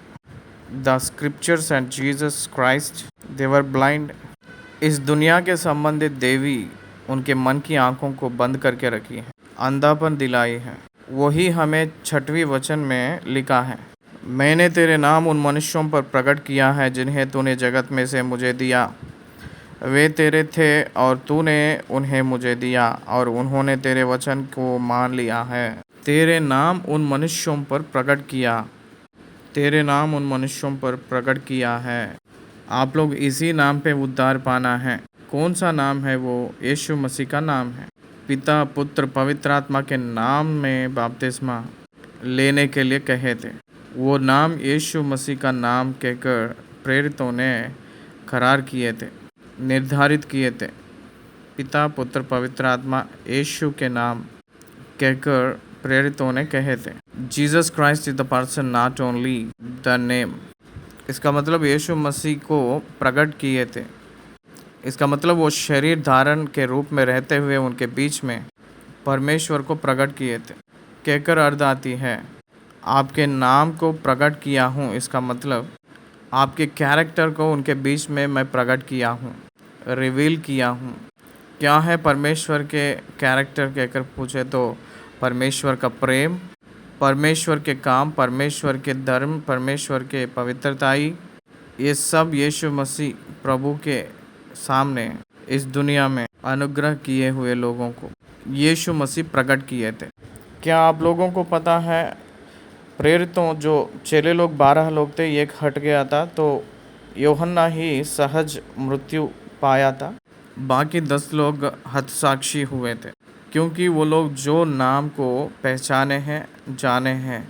S1: the scriptures and Jesus Christ, they were blind. इस दुनिया के संबंधित देवी उनके मन की आंखों को बंद करके रखी है, अंधापन दिलाई है। वही हमें 6वें वचन में लिखा है, मैंने तेरे नाम उन मनुष्यों पर प्रकट किया है जिन्हें तूने जगत में से मुझे दिया। वे तेरे थे और तूने उन्हें मुझे दिया और उन्होंने तेरे वचन को मान लिया है। तेरे नाम उन मनुष्यों पर प्रकट किया, तेरे नाम उन मनुष्यों पर प्रकट किया है। आप लोग इसी नाम पे उद्धार पाना है। कौन सा नाम है वो? यीशु मसीह का नाम है। पिता, पुत्र, पवित्र आत्मा के नाम में बपतिस्मा लेने के लिए कहे थे। वो नाम यीशु मसीह का नाम कहकर प्रेरितों ने करार किए थे, निर्धारित किए थे। पिता, पुत्र, पवित्र आत्मा यीशु के नाम कहकर प्रेरितों ने कहे थे। Jesus Christ is the person, not only the name. इसका मतलब यीशु मसीह को प्रकट किए थे। इसका मतलब वो शरीर धारण के रूप में रहते हुए उनके बीच में परमेश्वर को प्रकट किए थे। कहकर अर्थ आती है, आपके नाम को प्रकट किया हूँ। इसका मतलब आपके कैरेक्टर को उनके बीच में मैं प्रकट किया हूँ, रिवील किया हूँ। क्या है परमेश्वर के कैरेक्टर कहकर पूछे तो परमेश्वर का प्रेम, परमेश्वर के काम, परमेश्वर के धर्म, परमेश्वर के पवित्रताई, ये सब यीशु मसीह प्रभु के सामने इस दुनिया में अनुग्रह किए हुए लोगों को यीशु मसीह प्रकट किए थे। क्या आप लोगों को पता है, प्रेरितों जो चेले लोग 12 लोग थे, एक हट गया था तो यूहन्ना ही सहज मृत्यु पाया था। बाकी 10 लोग हतसाक्षी हुए थे, क्योंकि वो लोग जो नाम को पहचाने हैं, जाने हैं,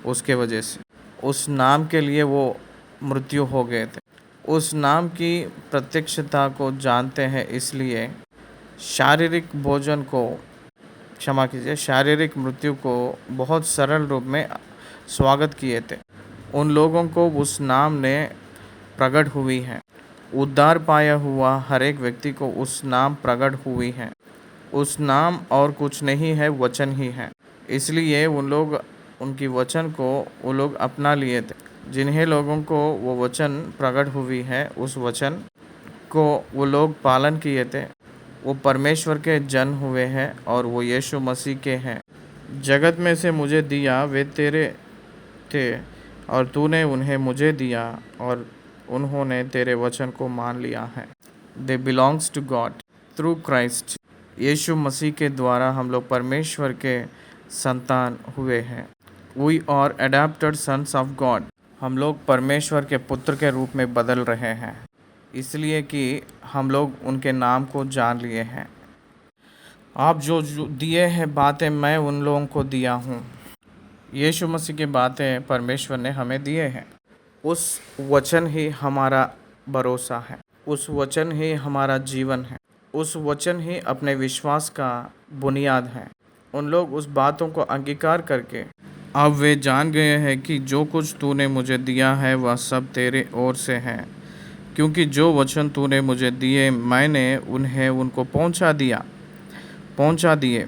S1: उसके वजह से उस नाम के लिए वो मृत्यु हो गए थे। उस नाम की प्रत्यक्षता को जानते हैं, इसलिए शारीरिक भोजन को, क्षमा कीजिए, शारीरिक मृत्यु को बहुत सरल रूप में स्वागत किए थे। उन लोगों को उस नाम ने प्रकट हुई है। उद्धार पाया हुआ हर एक व्यक्ति को उस नाम प्रकट हुई है। उस नाम और कुछ नहीं है, वचन ही है। इसलिए उन लोग, उनकी वचन को वो लोग अपना लिए थे। जिन्हें लोगों को वो वचन प्रकट हुई है, उस वचन को वो लोग पालन किए थे। वो परमेश्वर के जन हुए हैं और वो यीशु मसीह के हैं। जगत में से मुझे दिया, वे तेरे थे और तूने उन्हें मुझे दिया और उन्होंने तेरे वचन को मान लिया है। They belongs to God through Christ. Yeshu Masih के द्वारा हम लोग परमेश्वर के संतान हुए हैं। We are adopted sons of God. हम लोग परमेश्वर के पुत्र के रूप में बदल रहे हैं, इसलिए कि हम लोग उनके नाम को जान लिए हैं। आप जो दिए हैं बातें, मैं उन लोगों को दिया हूँ। यीशु मसीह की बातें परमेश्वर ने हमें दिए हैं। उस वचन ही हमारा भरोसा है, उस वचन ही हमारा जीवन है, उस वचन ही अपने विश्वास का बुनियाद है। उन लोग उस बातों को अंगीकार करके अब वे जान गए हैं कि जो कुछ तूने मुझे दिया है वह सब तेरे ओर से है, क्योंकि जो वचन तूने मुझे दिए मैंने उन्हें उनको पहुंचा दिए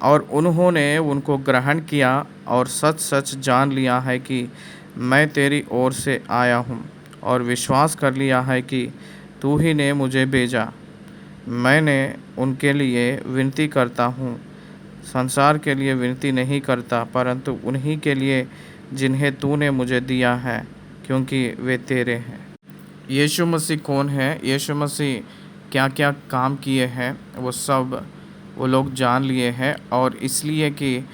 S1: और उन्होंने उनको ग्रहण किया और सच सच जान लिया है कि मैं तेरी ओर से आया हूँ और विश्वास कर लिया है कि तू ही ने मुझे भेजा। मैंने उनके लिए विनती करता हूँ, संसार के लिए विनती नहीं करता, परंतु उन्हीं के लिए जिन्हें तूने मुझे दिया है, क्योंकि वे तेरे हैं। यीशु मसीह कौन है, यीशु मसीह क्या क्या काम किए हैं, वो सब वो लोग जान लिए हैं और इसलिए कि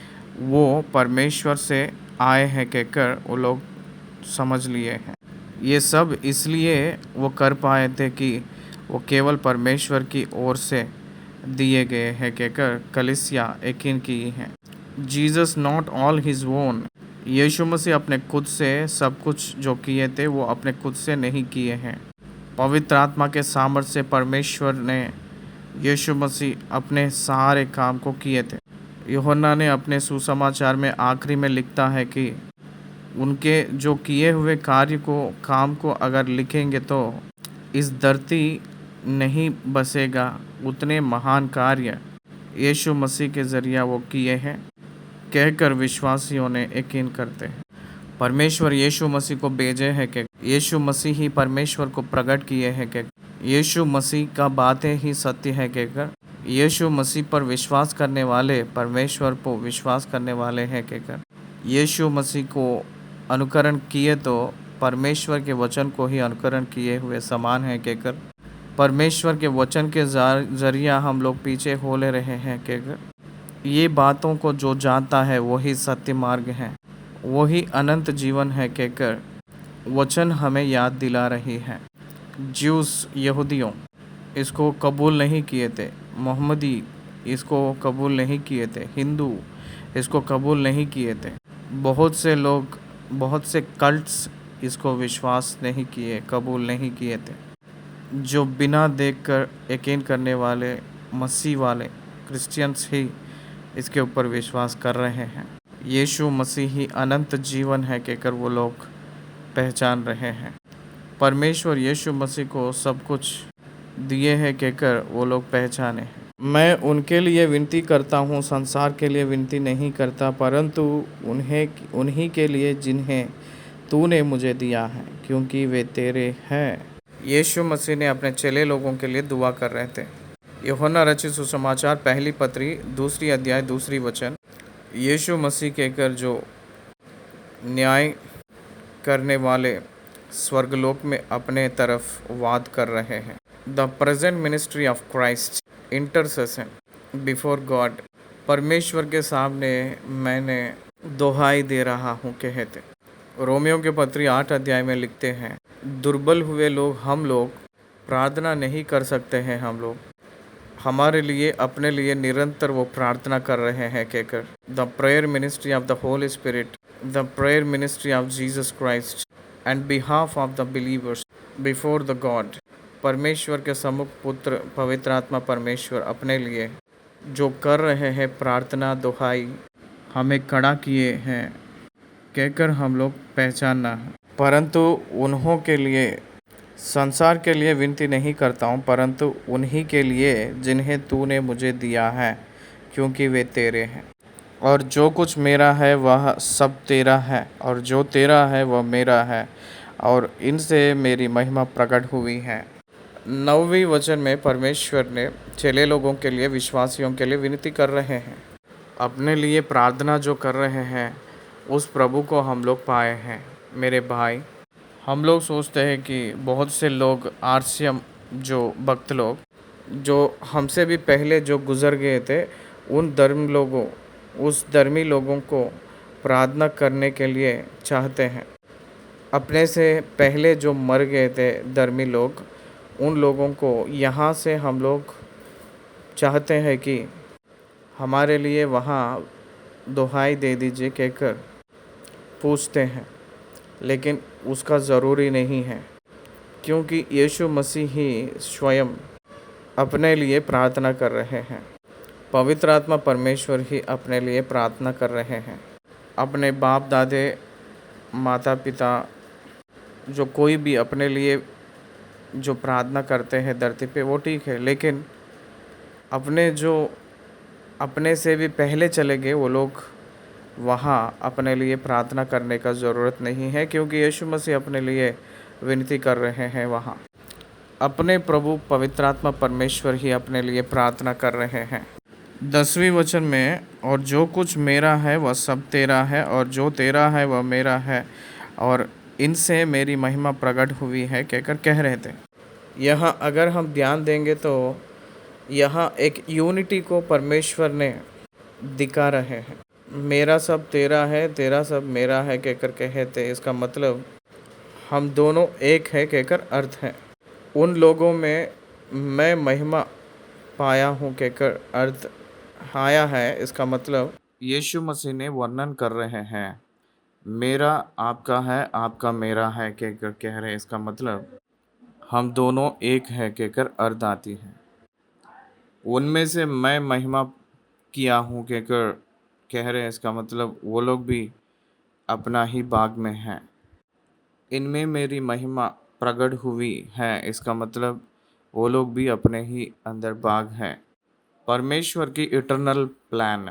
S1: वो परमेश्वर से आए हैं कहकर वो लोग समझ लिए हैं। ये सब इसलिए वो कर पाए थे कि वो केवल परमेश्वर की ओर से दिए गए हैं कहकर कलीसिया यकीन की हैं। Jesus not all his own. Yeshu Masih अपने खुद से सब कुछ जो किए थे वो अपने खुद से नहीं किए हैं। पवित्र आत्मा के सामर्थ्य से परमेश्वर ने यीशु मसीह अपने सारे काम को किए थे। यूहन्ना ने अपने सुसमाचार में आखिरी में लिखता है कि उनके जो किए हुए काम को अगर लिखेंगे तो इस धरती नहीं बसेगा। उतने महान कार्य यीशु मसीह के ज़रिए वो किए हैं कहकर विश्वासियों ने यकीन करते हैं। परमेश्वर यीशु मसीह को भेजे है कि यीशु मसीह ही परमेश्वर को प्रकट किए हैं कि यीशु मसीह का बातें ही सत्य है कहकर यीशु मसीह पर विश्वास करने वाले परमेश्वर को विश्वास करने वाले हैं कहकर यीशु मसीह को अनुकरण किए तो परमेश्वर के वचन को ही अनुकरण किए हुए समान है कहकर परमेश्वर के वचन के ज़रिया हम लोग पीछे हो ले रहे हैं कहकर ये बातों को जो जानता है वही सत्य मार्ग है, वही अनंत जीवन है कहकर वचन हमें याद दिला रही है। ज्यूस यहूदियों इसको कबूल नहीं किए थे, मोहम्मदी इसको कबूल नहीं किए थे, हिंदू इसको कबूल नहीं किए थे, बहुत से लोग बहुत से कल्ट्स इसको विश्वास नहीं किए, कबूल नहीं किए थे। जो बिना देखकर यकीन करने वाले मसीह वाले क्रिश्चियंस ही इसके ऊपर विश्वास कर रहे हैं। यीशु मसीह ही अनंत जीवन है कहकर वो लोग पहचान रहे हैं। परमेश्वर यीशु मसीह को सब कुछ दिए हैं कहकर वो लोग पहचाने हैं। मैं उनके लिए विनती करता हूँ, संसार के लिए विनती नहीं करता, परंतु उन्हीं के लिए जिन्हें तूने मुझे दिया है, क्योंकि वे तेरे हैं। यीशु मसीह ने अपने चेले लोगों के लिए दुआ कर रहे थे। यूहन्ना रचित सुसमाचार पहली पत्री 2 अध्याय 2 वचन। यीशु मसीह कहकर जो न्याय करने वाले स्वर्गलोक में अपने तरफ वाद कर रहे हैं। The present ministry of Christ intercession before God. परमेश्वर के सामने मैंने दोहाई दे रहा हूँ कहते। रोमियो के पत्री 8 अध्याय में लिखते हैं, दुर्बल हुए लोग हम लोग प्रार्थना नहीं कर सकते हैं, हम लोग हमारे लिए अपने लिए निरंतर वो प्रार्थना कर रहे हैं कहकर। The prayer ministry of the Holy spirit, the prayer ministry of Jesus Christ and behalf of the believers before the God. परमेश्वर के सम्मुख पुत्र पवित्र आत्मा परमेश्वर अपने लिए जो कर रहे हैं प्रार्थना दोहाई हमें खड़ा किए हैं कहकर हम लोग पहचानना है। परंतु उन्हों के लिए, संसार के लिए विनती नहीं करता हूँ, परंतु उन्हीं के लिए जिन्हें तूने मुझे दिया है, क्योंकि वे तेरे हैं। और जो कुछ मेरा है वह सब तेरा है, और जो तेरा है वह मेरा है, और इनसे मेरी महिमा प्रकट हुई है। 9वें वचन में परमेश्वर ने चेले लोगों के लिए, विश्वासियों के लिए विनती कर रहे हैं। अपने लिए प्रार्थना जो कर रहे हैं उस प्रभु को हम लोग पाए हैं। मेरे भाई, हम लोग सोचते हैं कि बहुत से लोग आरसीएम जो भक्त लोग जो हमसे भी पहले जो गुज़र गए थे, उस धर्मी लोगों को प्रार्थना करने के लिए चाहते हैं। अपने से पहले जो मर गए थे धर्मी लोग, उन लोगों को यहाँ से हम लोग चाहते हैं कि हमारे लिए वहाँ दुहाई दे दीजिए कहकर पूछते हैं, लेकिन उसका ज़रूरी नहीं है, क्योंकि यीशु मसीह ही स्वयं अपने लिए प्रार्थना कर रहे हैं। पवित्र आत्मा परमेश्वर ही अपने लिए प्रार्थना कर रहे हैं। अपने बाप दादे माता पिता जो कोई भी अपने लिए जो प्रार्थना करते हैं धरती पे, वो ठीक है, लेकिन अपने से भी पहले चले गए वो लोग, वहाँ अपने लिए प्रार्थना करने का ज़रूरत नहीं है, क्योंकि यीशु मसीह अपने लिए विनती कर रहे हैं। वहाँ अपने प्रभु पवित्र आत्मा परमेश्वर ही अपने लिए प्रार्थना कर रहे हैं। 10वें वचन में, और जो कुछ मेरा है वह सब तेरा है, और जो तेरा है वह मेरा है, और इनसे मेरी महिमा प्रकट हुई है कहकर कह रहे थे। यहाँ अगर हम ध्यान देंगे तो यहाँ एक यूनिटी को परमेश्वर ने दिखा रहे हैं। मेरा सब तेरा है, तेरा सब मेरा है कहकर कहते, इसका मतलब हम दोनों एक है कहकर अर्थ है। उन लोगों में मैं महिमा पाया हूँ कहकर अर्थ आया है। इसका मतलब यीशु मसीह ने वर्णन कर रहे हैं, मेरा आपका है, आपका मेरा है कहकर कह रहे हैं। इसका मतलब हम दोनों एक है कहकर अर्थ आती है। उनमें से मैं महिमा किया हूँ कहकर कह रहे हैं। इसका मतलब वो लोग भी अपना ही बाग में हैं। इनमें मेरी महिमा प्रकट हुई है, इसका मतलब वो लोग भी अपने ही अंदर बाग हैं। परमेश्वर की इटर्नल प्लान,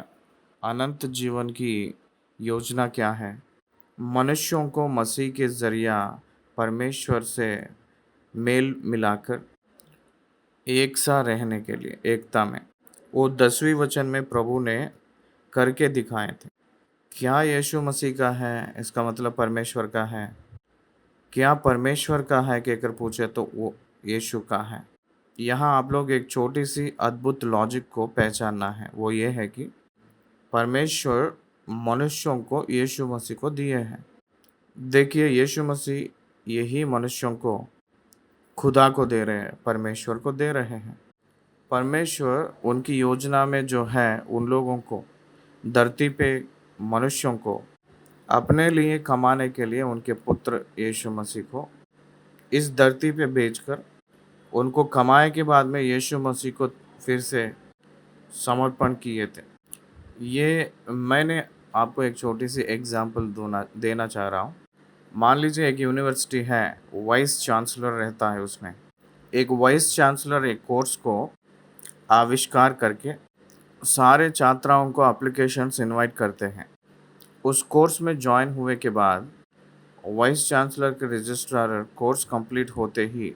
S1: अनंत जीवन की योजना क्या है? मनुष्यों को मसीह के ज़रिया परमेश्वर से मेल मिलाकर एक सा रहने के लिए, एकता में, वो 10वें वचन में प्रभु ने करके दिखाए थे। क्या यीशु मसीह का है? इसका मतलब परमेश्वर का है। क्या परमेश्वर का है कहकर पूछे तो वो यीशु का है। यहाँ आप लोग एक छोटी सी अद्भुत लॉजिक को पहचानना है। वो ये है कि परमेश्वर मनुष्यों को यीशु मसीह को दिए हैं। देखिए, यीशु मसीह यही मनुष्यों को खुदा को दे रहे हैं, परमेश्वर को दे रहे हैं। परमेश्वर उनकी योजना में जो है उन लोगों को, धरती पे मनुष्यों को अपने लिए कमाने के लिए उनके पुत्र यीशु मसीह को इस धरती पे भेजकर उनको कमाए के बाद में यीशु मसीह को फिर से समर्पण किए थे। ये मैंने आपको एक छोटी सी एग्जांपल दूना देना चाह रहा हूँ। मान लीजिए एक यूनिवर्सिटी है, वाइस चांसलर रहता है उसमें। एक वाइस चांसलर एक कोर्स को आविष्कार करके सारे छात्राओं को एप्लीकेशंस इनवाइट करते हैं। उस कोर्स में जॉइन हुए के बाद वाइस चांसलर के रजिस्ट्रार कोर्स कंप्लीट होते ही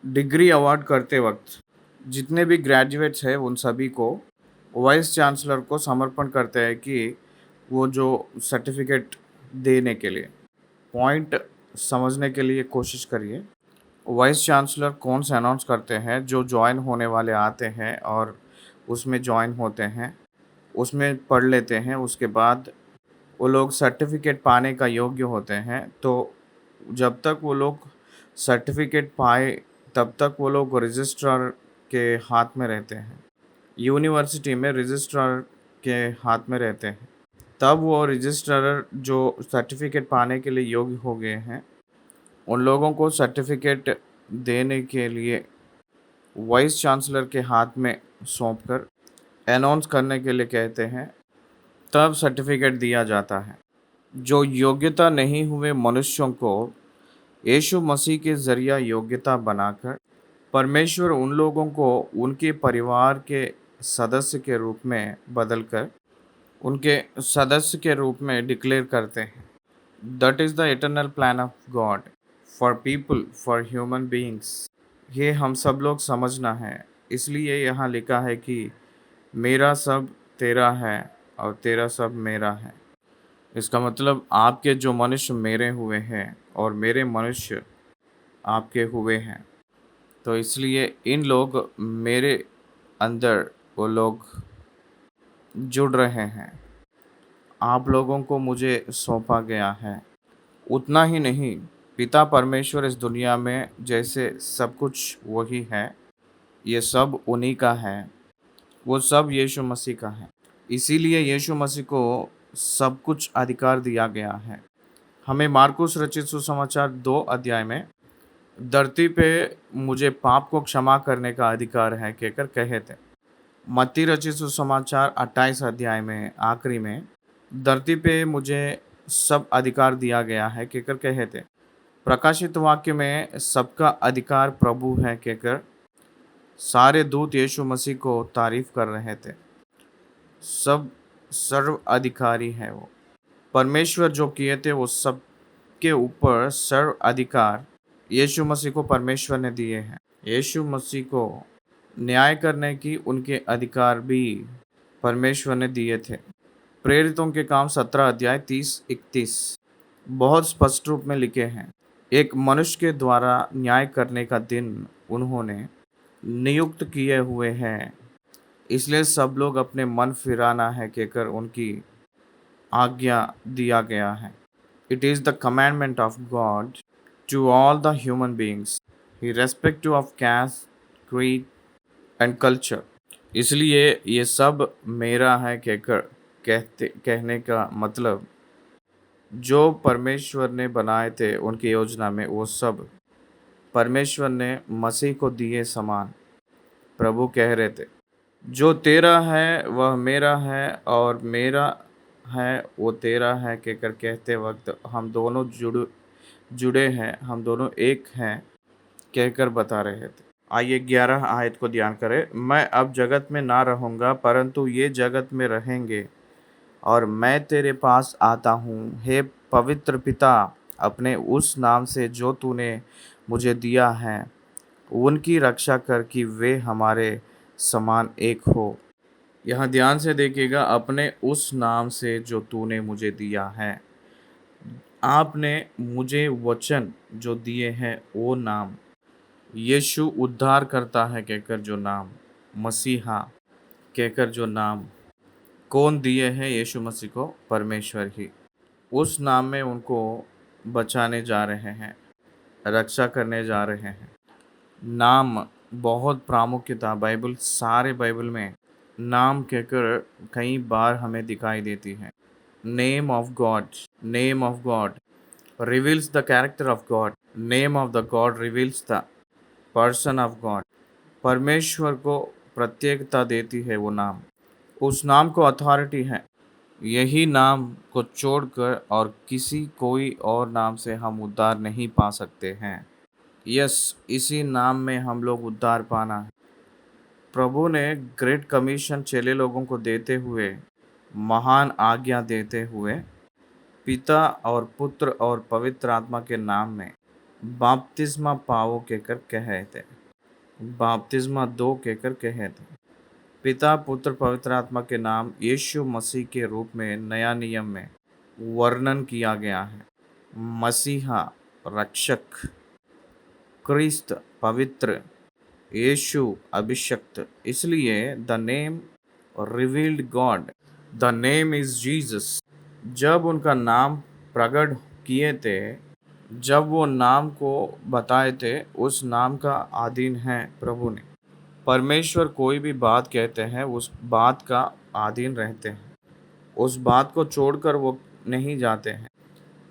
S1: डिग्री अवार्ड करते वक्त जितने भी ग्रेजुएट्स हैं उन सभी को वाइस चांसलर को समर्पण करते हैं कि वो जो सर्टिफिकेट देने के लिए पॉइंट समझने के लिए कोशिश करिए। वाइस चांसलर कौन से अनाउंस करते हैं जो ज्वाइन होने वाले आते हैं और उसमें ज्वाइन होते हैं, उसमें पढ़ लेते हैं, उसके बाद वो लोग सर्टिफिकेट पाने का योग्य होते हैं। तो जब तक वो लोग सर्टिफिकेट पाए तब तक वो लोग रजिस्ट्रार के हाथ में रहते हैं। यूनिवर्सिटी में रजिस्ट्रार के हाथ में रहते हैं। तब वो रजिस्ट्रार जो सर्टिफिकेट पाने के लिए योग्य हो गए हैं उन लोगों को सर्टिफिकेट देने के लिए वाइस चांसलर के हाथ में सौंप कर अनाउंस करने के लिए कहते हैं, तब सर्टिफिकेट दिया जाता है। जो योग्यता नहीं हुए मनुष्यों को यीशु मसीह के ज़रिया योग्यता बनाकर परमेश्वर उन लोगों को उनके परिवार के सदस्य के रूप में बदलकर उनके सदस्य के रूप में डिक्लेयर करते हैं। That is the eternal plan of God for people, for human beings. ये हम सब लोग समझना है। इसलिए यहाँ लिखा है कि मेरा सब तेरा है और तेरा सब मेरा है। इसका मतलब आपके जो मनुष्य मेरे हुए हैं और मेरे मनुष्य आपके हुए हैं। तो इसलिए इन लोग मेरे अंदर वो लोग जुड़ रहे हैं। आप लोगों को मुझे सौंपा गया है। उतना ही नहीं, पिता परमेश्वर इस दुनिया में जैसे सब कुछ वही है, ये सब उन्हीं का है, वो सब यीशु मसीह का है। इसीलिए यीशु मसीह को सब कुछ अधिकार दिया गया है। हमें मार्कुस रचित सुसमाचार 2 अध्याय में धरती पे मुझे पाप को क्षमा करने का अधिकार है कहकर कहे थे। मत्ती रचित सुसमाचार 28 अध्याय में आखिरी में धरती पे मुझे सब अधिकार दिया गया है कहकर कहे थे। प्रकाशित वाक्य में सबका अधिकार प्रभु है कहकर सारे दूत यीशु मसीह को तारीफ कर रहे थे। सब सर्व अधिकारी है वो। परमेश्वर जो किए थे वो सब के ऊपर सर्व अधिकार यीशु मसीह को परमेश्वर ने दिए हैं। यीशु मसीह को न्याय करने की उनके अधिकार भी परमेश्वर ने दिए थे। प्रेरितों के काम 17 अध्याय 30-31 बहुत स्पष्ट रूप में लिखे हैं। एक मनुष्य के द्वारा न्याय करने का दिन उन्होंने नियुक्त किए हुए हैं, इसलिए सब लोग अपने मन फिराना है कहकर उनकी आज्ञा दिया गया है। It is the commandment of God to all the human beings irrespective of caste, creed and culture. इसलिए ये सब मेरा है कहकर कहने का मतलब जो परमेश्वर ने बनाए थे उनकी योजना में वो सब परमेश्वर ने मसीह को दिए समान। प्रभु कह रहे थे, जो तेरा है वह मेरा है और मेरा है वो तेरा है कहकर कहते वक्त हम दोनों जुड़े हैं, हम दोनों एक हैं कहकर बता रहे थे। आइए 11 आयत को ध्यान करें। मैं अब जगत में ना रहूँगा परंतु ये जगत में रहेंगे और मैं तेरे पास आता हूँ। हे पवित्र पिता, अपने उस नाम से जो तूने मुझे दिया है उनकी रक्षा कर कि वे हमारे समान एक हो। यहाँ ध्यान से देखिएगा, अपने उस नाम से जो तूने मुझे दिया है। आपने मुझे वचन जो दिए हैं वो नाम, यीशु उद्धार करता है कहकर जो नाम, मसीहा कहकर जो नाम कौन दिए हैं यीशु मसीह को? परमेश्वर ही। उस नाम में उनको बचाने जा रहे हैं, रक्षा करने जा रहे हैं। नाम बहुत प्रामुख्यता बाइबल, सारे बाइबल में नाम कहकर कई बार हमें दिखाई देती है। name of God, name of God reveals the character of God, name of the God reveals the person of God. परमेश्वर को प्रत्येकता देती है वो नाम, उस नाम को अथॉरिटी है। यही नाम को छोड़कर और किसी कोई और नाम से हम उद्धार नहीं पा सकते हैं। यस, इसी नाम में हम लोग उद्धार पाना है। प्रभु ने ग्रेट कमीशन चेले लोगों को देते हुए, महान आज्ञा देते हुए, पिता और पुत्र और पवित्र आत्मा के नाम में बपतिस्मा पाओ कहकर कहे थे। बपतिस्मा दो कहकर कहे थे। पिता पुत्र पवित्र आत्मा के नाम यीशु मसीह के रूप में नया नियम में वर्णन किया गया है। मसीहा, रक्षक, क्रिस्त, पवित्र, यीशु, अभिषक्त। इसलिए the name revealed God, the name is Jesus. जब उनका नाम प्रकट किए थे, जब वो नाम को बताए थे, उस नाम का अधीन है प्रभु ने। परमेश्वर कोई भी बात कहते हैं, उस बात का अधीन रहते हैं, उस बात को छोड़कर वो नहीं जाते हैं,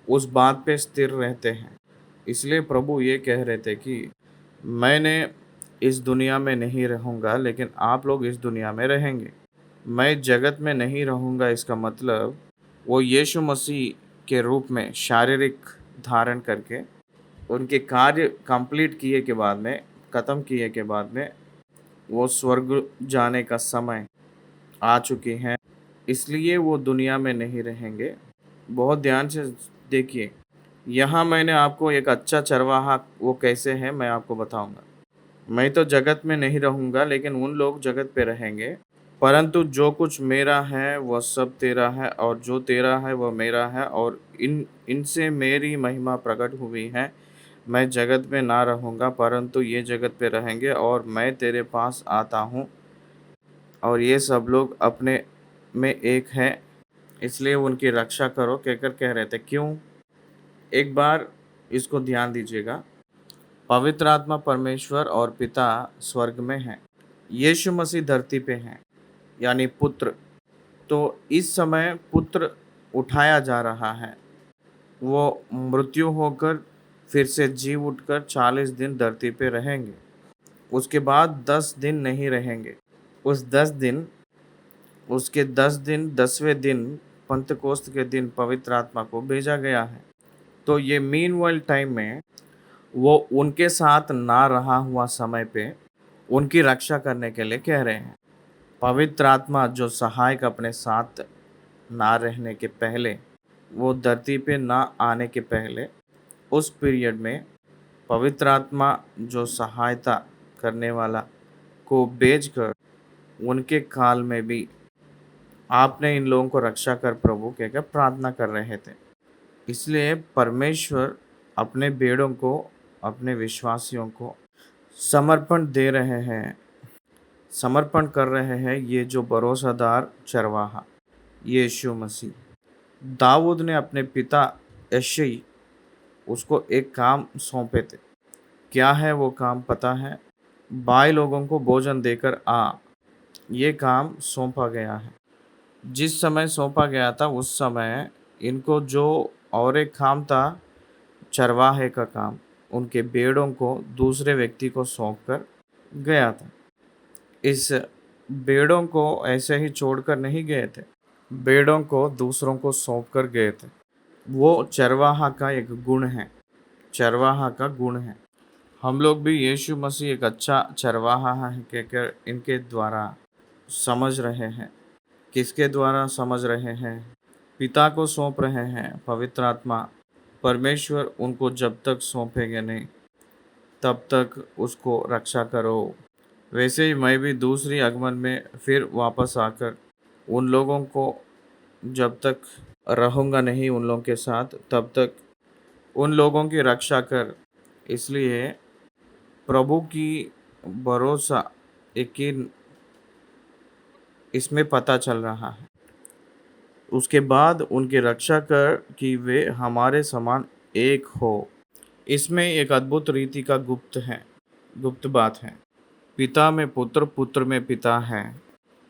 S1: उस बात पे स्थिर रहते हैं। इसलिए प्रभु ये कह रहे थे कि मैंने इस दुनिया में नहीं रहूँगा, लेकिन आप लोग इस दुनिया में रहेंगे। मैं जगत में नहीं रहूँगा, इसका मतलब वो यीशु मसीह के रूप में शारीरिक धारण करके उनके कार्य कंप्लीट किए के बाद में, ख़त्म किए के बाद में वो स्वर्ग जाने का समय आ चुकी हैं, इसलिए वो दुनिया में नहीं रहेंगे। बहुत ध्यान से देखिए, यहाँ मैंने आपको एक अच्छा चरवाहा वो कैसे है मैं आपको बताऊंगा। मैं तो जगत में नहीं रहूँगा, लेकिन उन लोग जगत पे रहेंगे। परंतु जो कुछ मेरा है वह सब तेरा है, और जो तेरा है वह मेरा है, और इनसे मेरी महिमा प्रकट हुई है। मैं जगत में ना रहूँगा, परंतु ये जगत पे रहेंगे, और मैं तेरे पास आता हूँ, और ये सब लोग अपने में एक हैं, इसलिए उनकी रक्षा करो कहकर कह रहे थे। क्यों? एक बार इसको ध्यान दीजिएगा। पवित्र आत्मा परमेश्वर और पिता स्वर्ग में हैं, यीशु मसीह धरती पे हैं, यानी पुत्र। तो इस समय पुत्र उठाया जा रहा है, वो मृत्यु होकर फिर से जी उठकर 40 दिन धरती पे रहेंगे। उसके बाद 10 दिन नहीं रहेंगे। उस 10 दिन, उसके 10 दिन, 10वें दिन पंतकोस्त के दिन पवित्र आत्मा को भेजा गया है। तो ये मीन वर्ल्ड टाइम में वो उनके साथ ना रहा हुआ समय पे उनकी रक्षा करने के लिए कह रहे हैं। पवित्र आत्मा जो सहायक अपने साथ ना रहने के पहले, वो धरती पे ना आने के पहले, उस पीरियड में पवित्र आत्मा जो सहायता करने वाला को भेजकर उनके काल में भी आपने इन लोगों को रक्षा कर प्रभु कहकर प्रार्थना कर रहे थे। इसलिए परमेश्वर अपने भेड़ों को, अपने विश्वासियों को समर्पण दे रहे हैं, समर्पण कर रहे हैं। ये जो भरोसादार चरवाहा यीशु मसीह, दाऊद ने अपने पिता यशाई उसको एक काम सौंपे थे। क्या है वो काम पता है? बाई लोगों को भोजन देकर आ, ये काम सौंपा गया है। जिस समय सौंपा गया था उस समय इनको जो और एक काम था, चरवाहे का काम, उनके भेड़ों को दूसरे व्यक्ति को सौंप कर गया था। इस भेड़ों को ऐसे ही छोड़कर नहीं गए थे, भेड़ों को दूसरों को सौंप कर गए थे। वो चरवाहा का एक गुण है, चरवाहा का गुण है। हम लोग भी यीशु मसीह एक अच्छा चरवाहा है कहकर इनके द्वारा समझ रहे हैं। किसके द्वारा समझ रहे हैं? पिता को सौंप रहे हैं। पवित्र आत्मा परमेश्वर उनको जब तक सौंपेंगे नहीं, तब तक उसको रक्षा करो। वैसे ही मैं भी दूसरी आगमन में फिर वापस आकर उन लोगों को जब तक रहूँगा नहीं उन लोगों के साथ, तब तक उन लोगों की रक्षा कर। इसलिए प्रभु की भरोसा यकीन इसमें पता चल रहा है। उसके बाद उनकी रक्षा कर कि वे हमारे समान एक हो। इसमें एक अद्भुत रीति का गुप्त बात है। पिता में पुत्र, पुत्र में पिता है।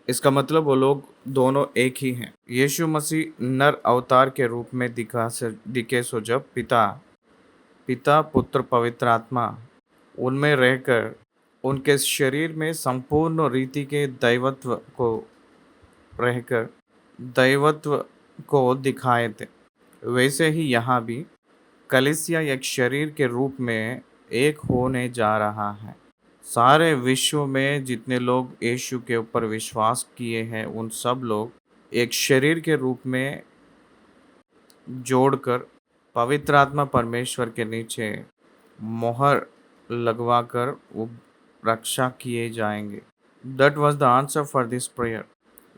S1: इसका मतलब वो लोग दोनों एक ही हैं। यीशु मसीह नर अवतार के रूप में दिखे सो जब पिता पुत्र पवित्र आत्मा उनमें रहकर उनके शरीर में संपूर्ण रीति के रहकर दैवत्व को दिखाए थे। वैसे ही यहाँ भी कलीसिया एक शरीर के रूप में एक होने जा रहा है। सारे विश्व में जितने लोग यीशु के ऊपर विश्वास किए हैं उन सब लोग एक शरीर के रूप में जोड़कर पवित्र आत्मा परमेश्वर के नीचे मोहर लगवाकर वो रक्षा किए जाएंगे। That was the answer for this prayer.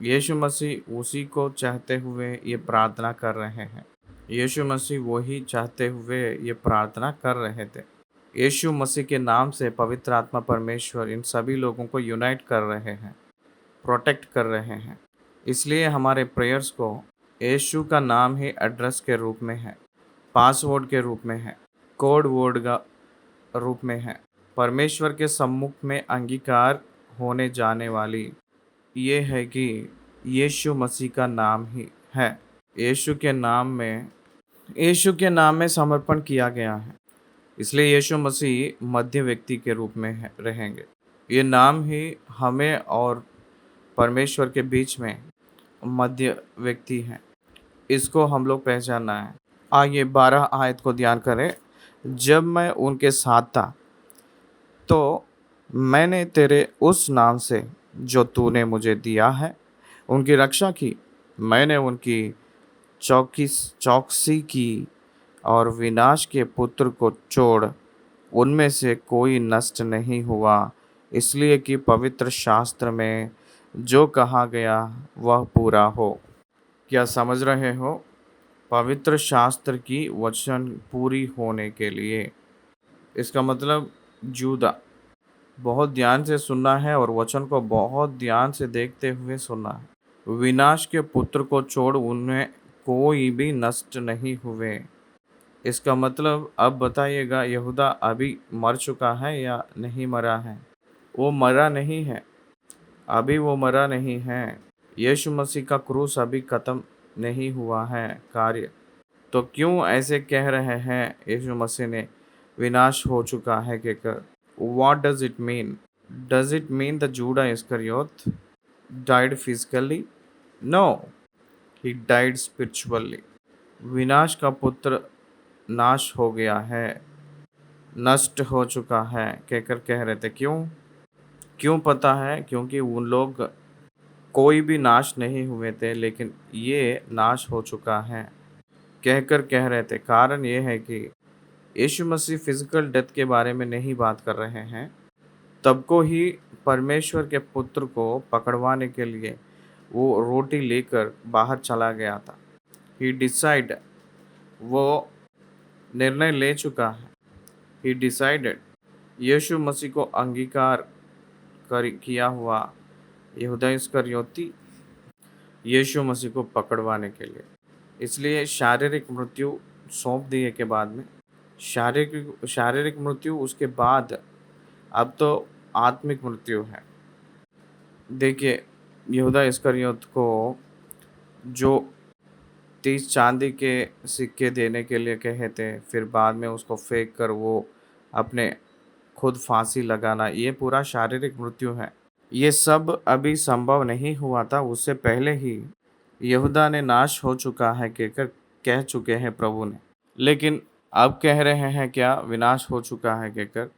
S1: Yeshu Masih उसी को चाहते हुए ये प्रार्थना कर रहे हैं। यीशु मसीह वही चाहते हुए ये प्रार्थना कर रहे थे। यीशु मसीह के नाम से पवित्र आत्मा परमेश्वर इन सभी लोगों को यूनाइट कर रहे हैं, प्रोटेक्ट कर रहे हैं। इसलिए हमारे प्रेयर्स को यीशु का नाम ही एड्रेस के रूप में है, पासवर्ड के रूप में है, कोड वर्ड का रूप में है। परमेश्वर के सम्मुख में अंगीकार होने जाने वाली ये है कि यीशु मसीह का नाम ही है। यीशु के नाम में यीशु के नाम में समर्पण किया गया है। इसलिए यीशु मसीह मध्य व्यक्ति के रूप में रहेंगे। ये नाम ही हमें और परमेश्वर के बीच में मध्य व्यक्ति है। इसको हम लोग पहचानना है। आइए 12 आयत को ध्यान करें। जब मैं उनके साथ था तो मैंने तेरे उस नाम से जो तूने मुझे दिया है उनकी रक्षा की। मैंने उनकी चौकसी की और विनाश के पुत्र को छोड़ उनमें से कोई नष्ट नहीं हुआ, इसलिए कि पवित्र शास्त्र में जो कहा गया वह पूरा हो। क्या समझ रहे हो? पवित्र शास्त्र की वचन पूरी होने के लिए, इसका मतलब जूदा बहुत ध्यान से सुनना है और वचन को बहुत ध्यान से देखते हुए सुनना है। विनाश के पुत्र को छोड़ उनमें कोई भी नष्ट नहीं हुए। इसका मतलब अब बताइएगा, यहूदा अभी मर चुका है या नहीं मरा है? वो मरा नहीं है, अभी वो मरा नहीं है। यीशु मसीह का क्रूस अभी ख़त्म नहीं हुआ है कार्य। तो क्यों ऐसे कह रहे हैं यीशु मसीह ने विनाश हो चुका है कहकर? What does it mean? Does it mean the Judah Iscariot died physically? No, he died spiritually. विनाश का पुत्र नाश हो गया है, नष्ट हो चुका है कहकर कह रहे थे। क्यों? क्यों पता है? क्योंकि उन लोग कोई भी नाश नहीं हुए थे, लेकिन ये नाश हो चुका है कहकर कह रहे थे। कारण ये है कि यीशु मसीह फिजिकल डेथ के बारे में नहीं बात कर रहे हैं। तब को ही परमेश्वर के पुत्र को पकड़वाने के लिए वो रोटी लेकर बाहर चला गया था। ही डिसाइड, वो निर्णय ले चुका है। ही डिसाइडेड, यीशु मसीह को अंगीकार किया हुआ यहूदा इस्करियोती यीशु मसीह को पकड़वाने के लिए। इसलिए शारीरिक मृत्यु सौंप दिए के बाद में शारीरिक मृत्यु, उसके बाद अब तो आत्मिक मृत्यु है। देखिए, यहूदा इस्करियोत को जो 30 चांदी के सिक्के देने के लिए कहे थे, फिर बाद में उसको फेंक कर वो अपने खुद फांसी लगाना, ये पूरा शारीरिक मृत्यु है। ये सब अभी संभव नहीं हुआ था, उससे पहले ही यहूदा ने नाश हो चुका है कहकर कह चुके हैं प्रभु ने। लेकिन अब कह रहे हैं क्या? विनाश हो चुका है कहकर।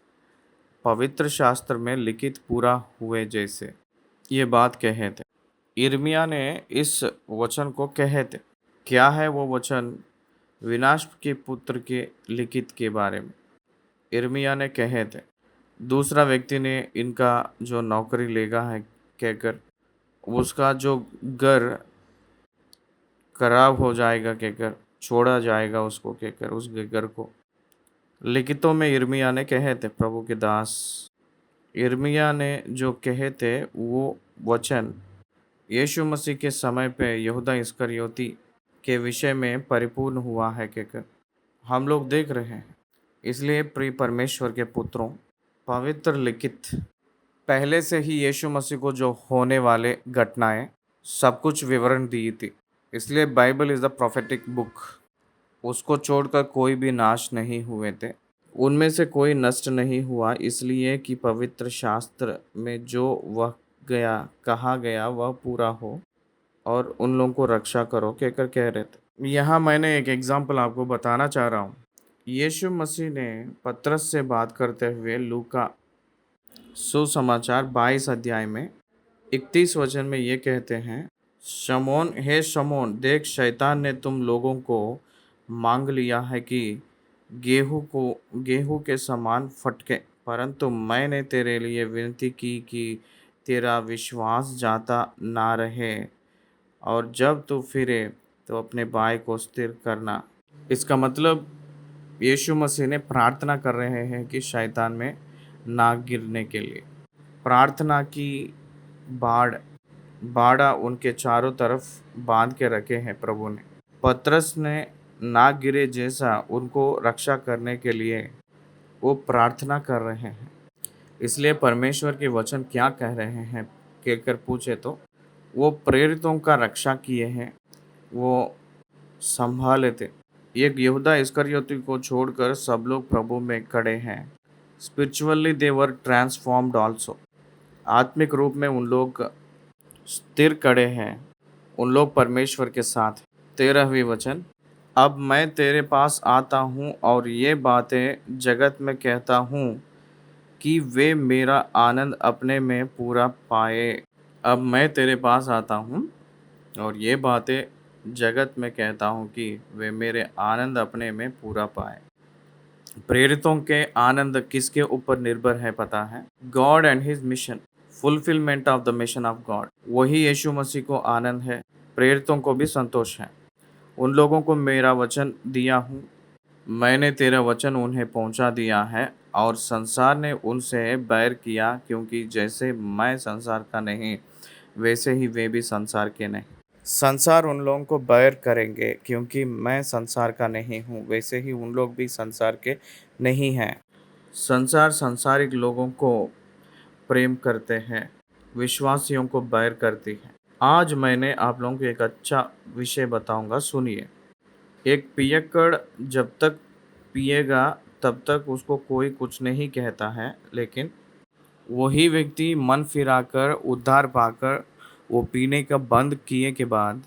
S1: पवित्र शास्त्र में लिखित पूरा हुए जैसे ये बात कहे थे। यिर्मयाह ने इस वचन को कहे थे। क्या है वो वचन? विनाश के पुत्र के लिखित के बारे में यिर्मयाह ने कहे थे। दूसरा व्यक्ति ने इनका जो नौकरी लेगा है कहकर, उसका जो घर खराब हो जाएगा कहकर, छोड़ा जाएगा उसको कहकर, उस घर को लिखितों में यिर्मयाह ने कहे थे। प्रभु के दास यिर्मयाह ने जो कहे थे वो वचन यीशु मसीह के समय पे यहूदा इस्करियोती के विषय में परिपूर्ण हुआ है कहकर हम लोग देख रहे हैं। इसलिए प्रिय परमेश्वर के पुत्रों, पवित्र लिखित पहले से ही यीशु मसीह को जो होने वाले घटनाएं सब कुछ विवरण दी थी। इसलिए Bible is the prophetic book. उसको छोड़कर कोई भी नाश नहीं हुए थे। उनमें से कोई नष्ट नहीं हुआ, इसलिए कि पवित्र शास्त्र में जो वह गया कहा गया वह पूरा हो और उन लोगों को रक्षा करो कहकर कह रहे थे। यहाँ मैंने एक एग्जाम्पल आपको बताना चाह रहा हूँ। यीशु मसीह ने पतरस से बात करते हुए लूका सुसमाचार 22 अध्याय में 31 वचन में ये कहते हैं, शमौन, हे शमौन, देख शैतान ने तुम लोगों को मांग लिया है कि गेहूं के समान फटके, परंतु मैंने तेरे लिए विनती की कि तेरा विश्वास जाता ना रहे, और जब तू फिरे तो अपने भाई को स्थिर करना। इसका मतलब यीशु मसीह ने प्रार्थना कर रहे हैं कि शैतान में ना गिरने के लिए। प्रार्थना की बाड़ा उनके चारों तरफ बांध के रखे हैं प्रभु ने। पतरस ने ना गिरे जैसा उनको रक्षा करने के लिए वो प्रार्थना कर रहे हैं। इसलिए परमेश्वर के वचन क्या कह रहे हैं कहकर पूछे तो वो प्रेरितों का रक्षा किए हैं, वो संभाले थे। एक यहूदा इस्करियोती को छोड़कर सब लोग प्रभु में खड़े हैं। स्पिरिचुअली दे वर ट्रांसफॉर्म्ड ऑल्सो। आत्मिक रूप में उन लोग स्थिर खड़े हैं, उन लोग परमेश्वर के साथ। 13वीं वचन, अब मैं तेरे पास आता हूँ और ये बातें जगत में कहता हूँ कि वे मेरा आनंद अपने में पूरा पाए। अब मैं तेरे पास आता हूँ और ये बातें जगत में कहता हूँ कि वे मेरे आनंद अपने में पूरा पाए। प्रेरितों के आनंद किसके ऊपर निर्भर है पता है? God and his mission, fulfilment of the mission of God. वही यीशु मसीह को आनंद है, प्रेरितों को भी संतोष है। उन लोगों को मेरा वचन दिया हूँ, मैंने तेरा वचन उन्हें पहुँचा दिया है, और संसार ने उनसे बैर किया, क्योंकि जैसे मैं संसार का नहीं वैसे ही वे भी संसार के नहीं। संसार उन लोगों को बैर करेंगे, क्योंकि मैं संसार का नहीं हूँ वैसे ही उन लोग भी संसार के नहीं हैं। संसार सांसारिक लोगों को प्रेम करते हैं, विश्वासियों को बैर करती है। आज मैंने आप लोगों को एक अच्छा विषय बताऊंगा, सुनिए। एक पियक्कड़ जब तक पिएगा तब तक उसको कोई कुछ नहीं कहता है, लेकिन वही व्यक्ति मन फिराकर उद्धार पाकर वो पीने का बंद किए के बाद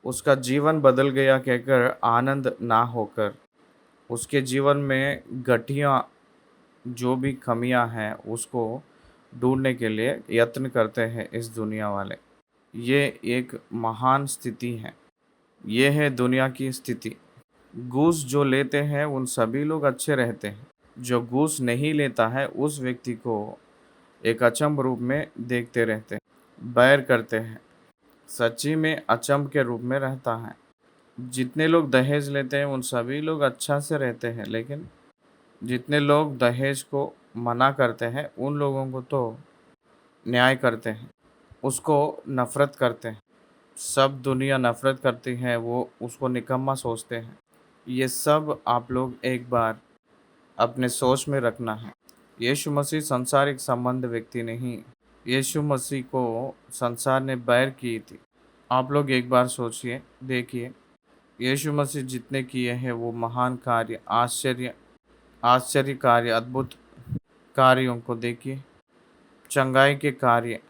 S1: उसका जीवन बदल गया कहकर आनंद ना होकर उसके जीवन में घटिया जो भी कमियां हैं उसको ढूंढने के लिए यत्न करते हैं इस दुनिया वाले। ये एक महान स्थिति है। ये है दुनिया की स्थिति। घूस जो लेते हैं उन सभी लोग अच्छे रहते हैं। जो घूस नहीं लेता है उस व्यक्ति को एक अचंभ रूप में देखते रहते हैं, बैर करते हैं, सच्ची में अचंभ के रूप में रहता है। जितने लोग दहेज लेते हैं उन सभी लोग अच्छा से रहते हैं, लेकिन जितने लोग दहेज को मना करते हैं उन लोगों को तो न्याय करते हैं, उसको नफ़रत करते हैं। सब दुनिया नफ़रत करती है, वो उसको निकम्मा सोचते हैं। ये सब आप लोग एक बार अपने सोच में रखना है। यीशु मसीह संसारिक संबंध व्यक्ति नहीं। यीशु मसीह को संसार ने बैर की थी। आप लोग एक बार सोचिए, देखिए यीशु मसीह जितने किए हैं वो महान कार्य, आश्चर्य कार्य, अद्भुत कार्यों को देखिए, चंगाई के कार्य,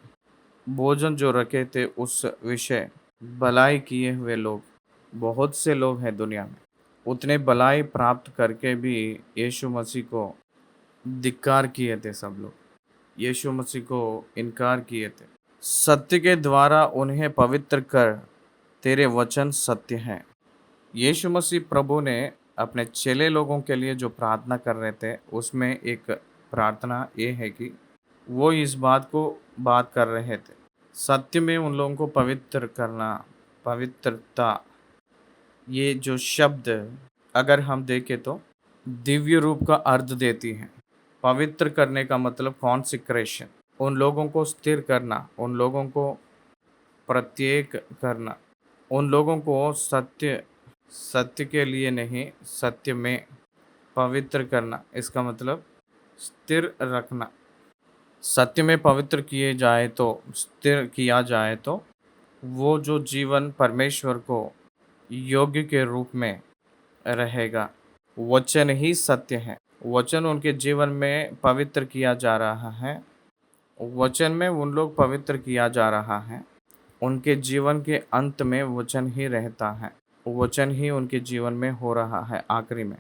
S1: भोजन जो रखे थे उस विषय, भलाई किए हुए लोग बहुत से लोग हैं दुनिया में। उतने भलाई प्राप्त करके भी यीशु मसीह को धिक्कार किए थे सब लोग, यीशु मसीह को इनकार किए थे। सत्य के द्वारा उन्हें पवित्र कर, तेरे वचन सत्य हैं। यीशु मसीह प्रभु ने अपने चेले लोगों के लिए जो प्रार्थना कर रहे थे उसमें एक प्रार्थना ये है कि वो इस बात कर रहे थे, सत्य में उन लोगों को पवित्र करना। पवित्रता ये जो शब्द अगर हम देखें तो दिव्य रूप का अर्थ देती है। पवित्र करने का मतलब कॉन्सिक्रेशन, उन लोगों को स्थिर करना, उन लोगों को प्रत्येक करना, उन लोगों को सत्य के लिए नहीं सत्य में पवित्र करना। इसका मतलब स्थिर रखना। सत्य में पवित्र किए जाए तो, स्थिर किया जाए तो, वो जो जीवन परमेश्वर को योग्य के रूप में रहेगा। वचन ही सत्य है। वचन उनके जीवन में पवित्र किया जा रहा है। वचन में उन लोग पवित्र किया जा रहा है। उनके जीवन के अंत में वचन ही रहता है। वचन ही उनके जीवन में हो रहा है आखिरी में।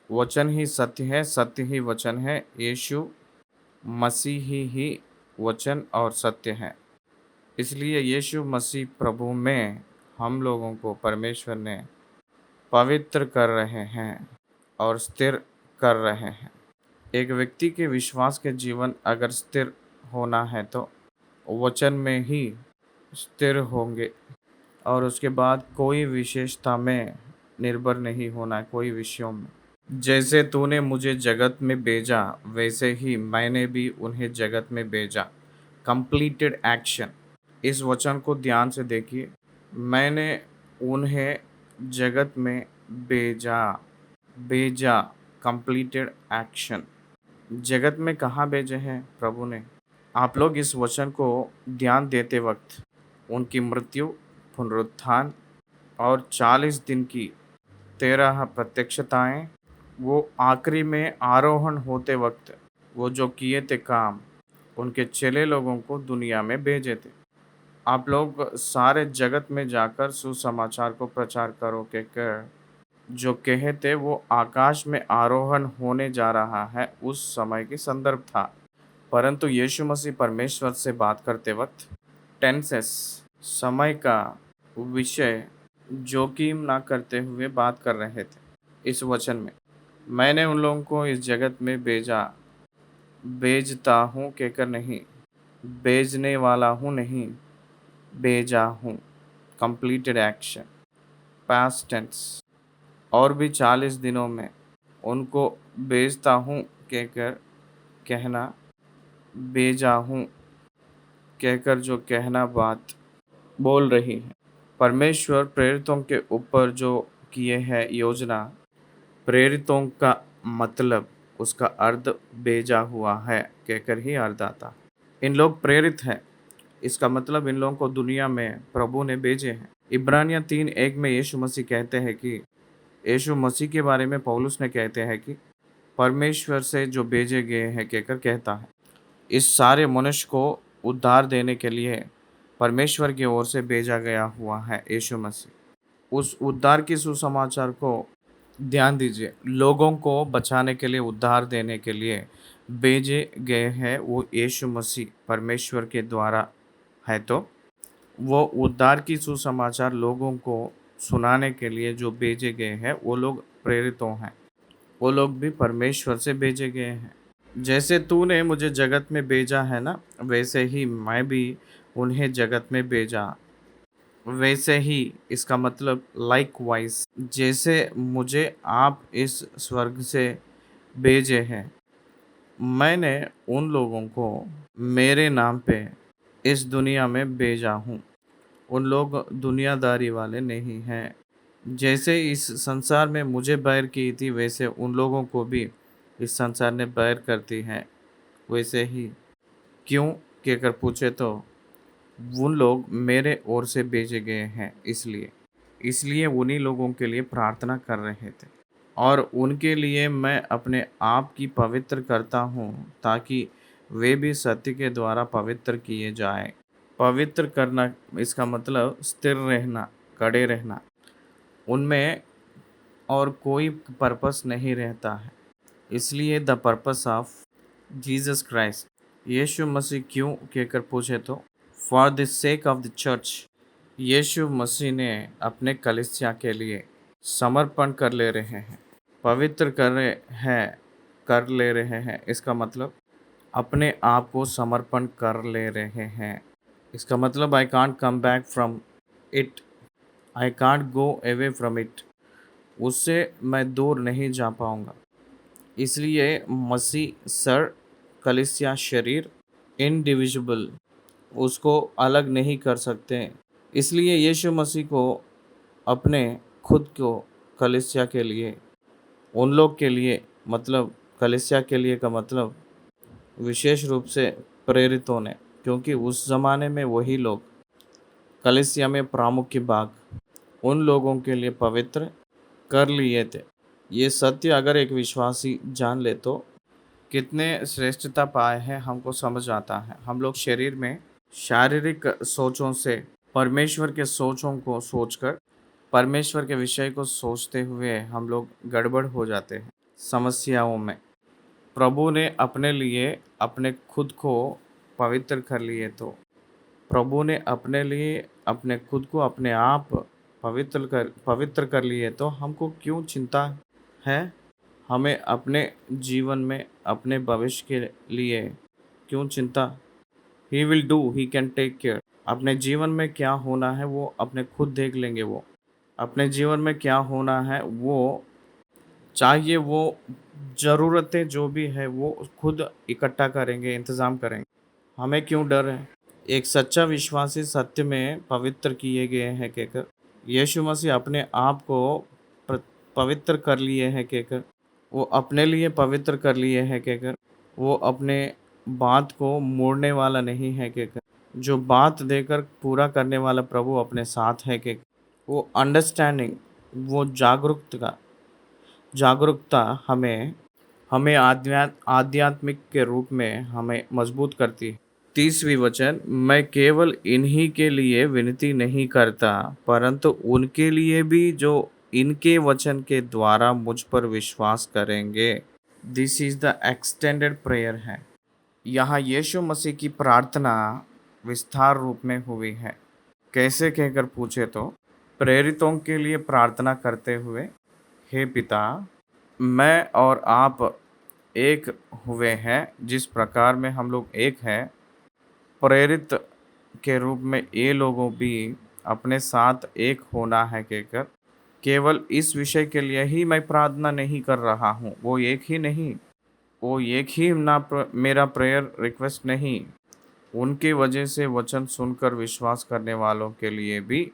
S1: वचन ही सत्य है, सत्य ही वचन है। यीशु मसीह ही वचन और सत्य है। इसलिए यीशु मसीह प्रभु में हम लोगों को परमेश्वर ने पवित्र कर रहे हैं और स्थिर कर रहे हैं। एक व्यक्ति के विश्वास के जीवन अगर स्थिर होना है तो वचन में ही स्थिर होंगे और उसके बाद कोई विशेषता में निर्भर नहीं होना है, कोई विषयों में। जैसे तूने मुझे जगत में भेजा वैसे ही मैंने भी उन्हें जगत में भेजा। Completed action. इस वचन को ध्यान से देखिए। मैंने उन्हें जगत में भेजा। भेजा, कंप्लीटेड एक्शन। जगत में कहाँ भेजे हैं प्रभु ने? आप लोग इस वचन को ध्यान देते वक्त उनकी मृत्यु, पुनरुत्थान और 40 दिन की 13 प्रत्यक्षताएं, वो आखिरी में आरोहण होते वक्त वो जो किए थे काम, उनके चेले लोगों को दुनिया में भेजे थे। आप लोग सारे जगत में जाकर सुसमाचार को प्रचार करो कहकर जो कहे थे वो आकाश में आरोहण होने जा रहा है, उस समय की संदर्भ था। परंतु यीशु मसीह परमेश्वर से बात करते वक्त टेंसेस, समय का विषय जोखिम ना करते हुए बात कर रहे थे। इस वचन में मैंने उन लोगों को इस जगत में भेजा, भेजता हूँ कहकर नहीं, भेजने वाला हूँ नहीं, भेजा हूँ। Completed action, past tense. और भी 40 दिनों में उनको भेजता हूँ कहकर कहना, भेजा हूँ कहकर जो कहना बात बोल रही है। परमेश्वर प्रेरितों के ऊपर जो किए है योजना, प्रेरितों का मतलब उसका अर्थ भेजा हुआ है कहकर ही अर्थ आता। इन लोग प्रेरित हैं, इसका मतलब इन लोगों को दुनिया में प्रभु ने भेजे हैं। इब्रानियन 3:1 में यीशु मसीह कहते हैं कि यीशु मसीह के बारे में पौलुस ने कहते हैं कि परमेश्वर से जो भेजे गए हैं कहकर कहता है। इस सारे मनुष्य को उद्धार देने के लिए परमेश्वर की ओर से भेजा गया हुआ है यीशु मसीह। उस उद्धार की सुसमाचार को ध्यान दीजिए। लोगों को बचाने के लिए, उद्धार देने के लिए भेजे गए हैं वो यीशु मसीह परमेश्वर के द्वारा है। तो वो उद्धार की सुसमाचार लोगों को सुनाने के लिए जो भेजे गए हैं वो लोग प्रेरितों हैं। वो लोग भी परमेश्वर से भेजे गए हैं। जैसे तूने मुझे जगत में भेजा है ना, वैसे ही मैं भी उन्हें जगत में भेजा। वैसे ही इसका मतलब लाइकवाइज, जैसे मुझे आप इस स्वर्ग से भेजे हैं, मैंने उन लोगों को मेरे नाम पे इस दुनिया में भेजा हूँ। उन लोग दुनियादारी वाले नहीं हैं। जैसे इस संसार में मुझे बैर की थी वैसे उन लोगों को भी इस संसार ने बैर करती है। वैसे ही क्यों कहकर पूछे तो उन लोग मेरे ओर से भेजे गए हैं, इसलिए इसलिए उन्हीं लोगों के लिए प्रार्थना कर रहे थे और उनके लिए मैं अपने आप की पवित्र करता हूँ ताकि वे भी सत्य के द्वारा पवित्र किए जाएं। पवित्र करना इसका मतलब स्थिर रहना, कड़े रहना। उनमें और कोई पर्पस नहीं रहता है। इसलिए the purpose of Jesus Christ, Yeshu Masih क्यों कहकर पूछे तो for the sake of the church, Yeshu Masih ने अपने कलीसिया के लिए समर्पण कर ले रहे हैं, पवित्र कर ले रहे हैं। इसका मतलब अपने आप को समर्पण कर ले रहे हैं। इसका मतलब I can't come back from it, I can't go away from it. उससे मैं दूर नहीं जा पाऊंगा। इसलिए मसीह सर, कलीसिया शरीर, इनडिविजिबल, उसको अलग नहीं कर सकते। इसलिए यीशु मसीह को अपने खुद को कलीसिया के लिए, उन लोग के लिए, मतलब कलीसिया के लिए का मतलब विशेष रूप से प्रेरितों ने, क्योंकि उस ज़माने में वही लोग कलीसिया में प्रामुख्य भाग उन लोगों के लिए पवित्र कर लिए थे। ये सत्य अगर एक विश्वासी जान ले तो कितने श्रेष्ठता पाए हैं हमको समझ आता है। हम लोग शरीर में शारीरिक सोचों से परमेश्वर के सोचों को सोचकर परमेश्वर के विषय को सोचते हुए हम लोग गड़बड़ हो जाते हैं समस्याओं में। प्रभु ने अपने लिए अपने खुद को पवित्र कर लिए तो प्रभु ने अपने लिए अपने खुद को अपने आप पवित्र कर लिए तो हमको क्यों चिंता है। हमें अपने जीवन में अपने भविष्य के लिए क्यों चिंता। He will do, he can take care. अपने जीवन में क्या होना है वो अपने खुद देख लेंगे। वो अपने जीवन में क्या होना है वो चाहिए, वो ज़रूरतें जो भी है वो खुद इकट्ठा करेंगे, इंतज़ाम करेंगे। हमें क्यों डर है। एक सच्चा विश्वासी सत्य में पवित्र किए गए हैं कहकर यीशु मसीह अपने आप को प्र- पवित्र कर लिए हैं कहकर, वो अपने लिए पवित्र कर लिए हैं कहकर, वो अपने बात को मोड़ने वाला नहीं है कहकर, जो बात देकर पूरा करने वाला प्रभु अपने साथ है कहकर, वो अंडरस्टैंडिंग, वो जागरूकता हमें हमें आध्यात्मिक के रूप में हमें मजबूत करती है। 30वीं वचन, मैं केवल इन्हीं के लिए विनती नहीं करता परंतु उनके लिए भी जो इनके वचन के द्वारा मुझ पर विश्वास करेंगे। This is the extended prayer है। यहाँ यीशु मसीह की प्रार्थना विस्तार रूप में हुई है। कैसे कहकर पूछे तो प्रेरितों के लिए प्रार्थना करते हुए, हे पिता, मैं और आप एक हुए हैं जिस प्रकार में हम लोग एक हैं, प्रेरित के रूप में ये लोगों भी अपने साथ एक होना है कहकर केवल इस विषय के लिए ही मैं प्रार्थना नहीं कर रहा हूँ। वो एक ही नहीं, वो एक ही मेरा प्रेयर रिक्वेस्ट नहीं, उनके वजह से वचन सुनकर विश्वास करने वालों के लिए भी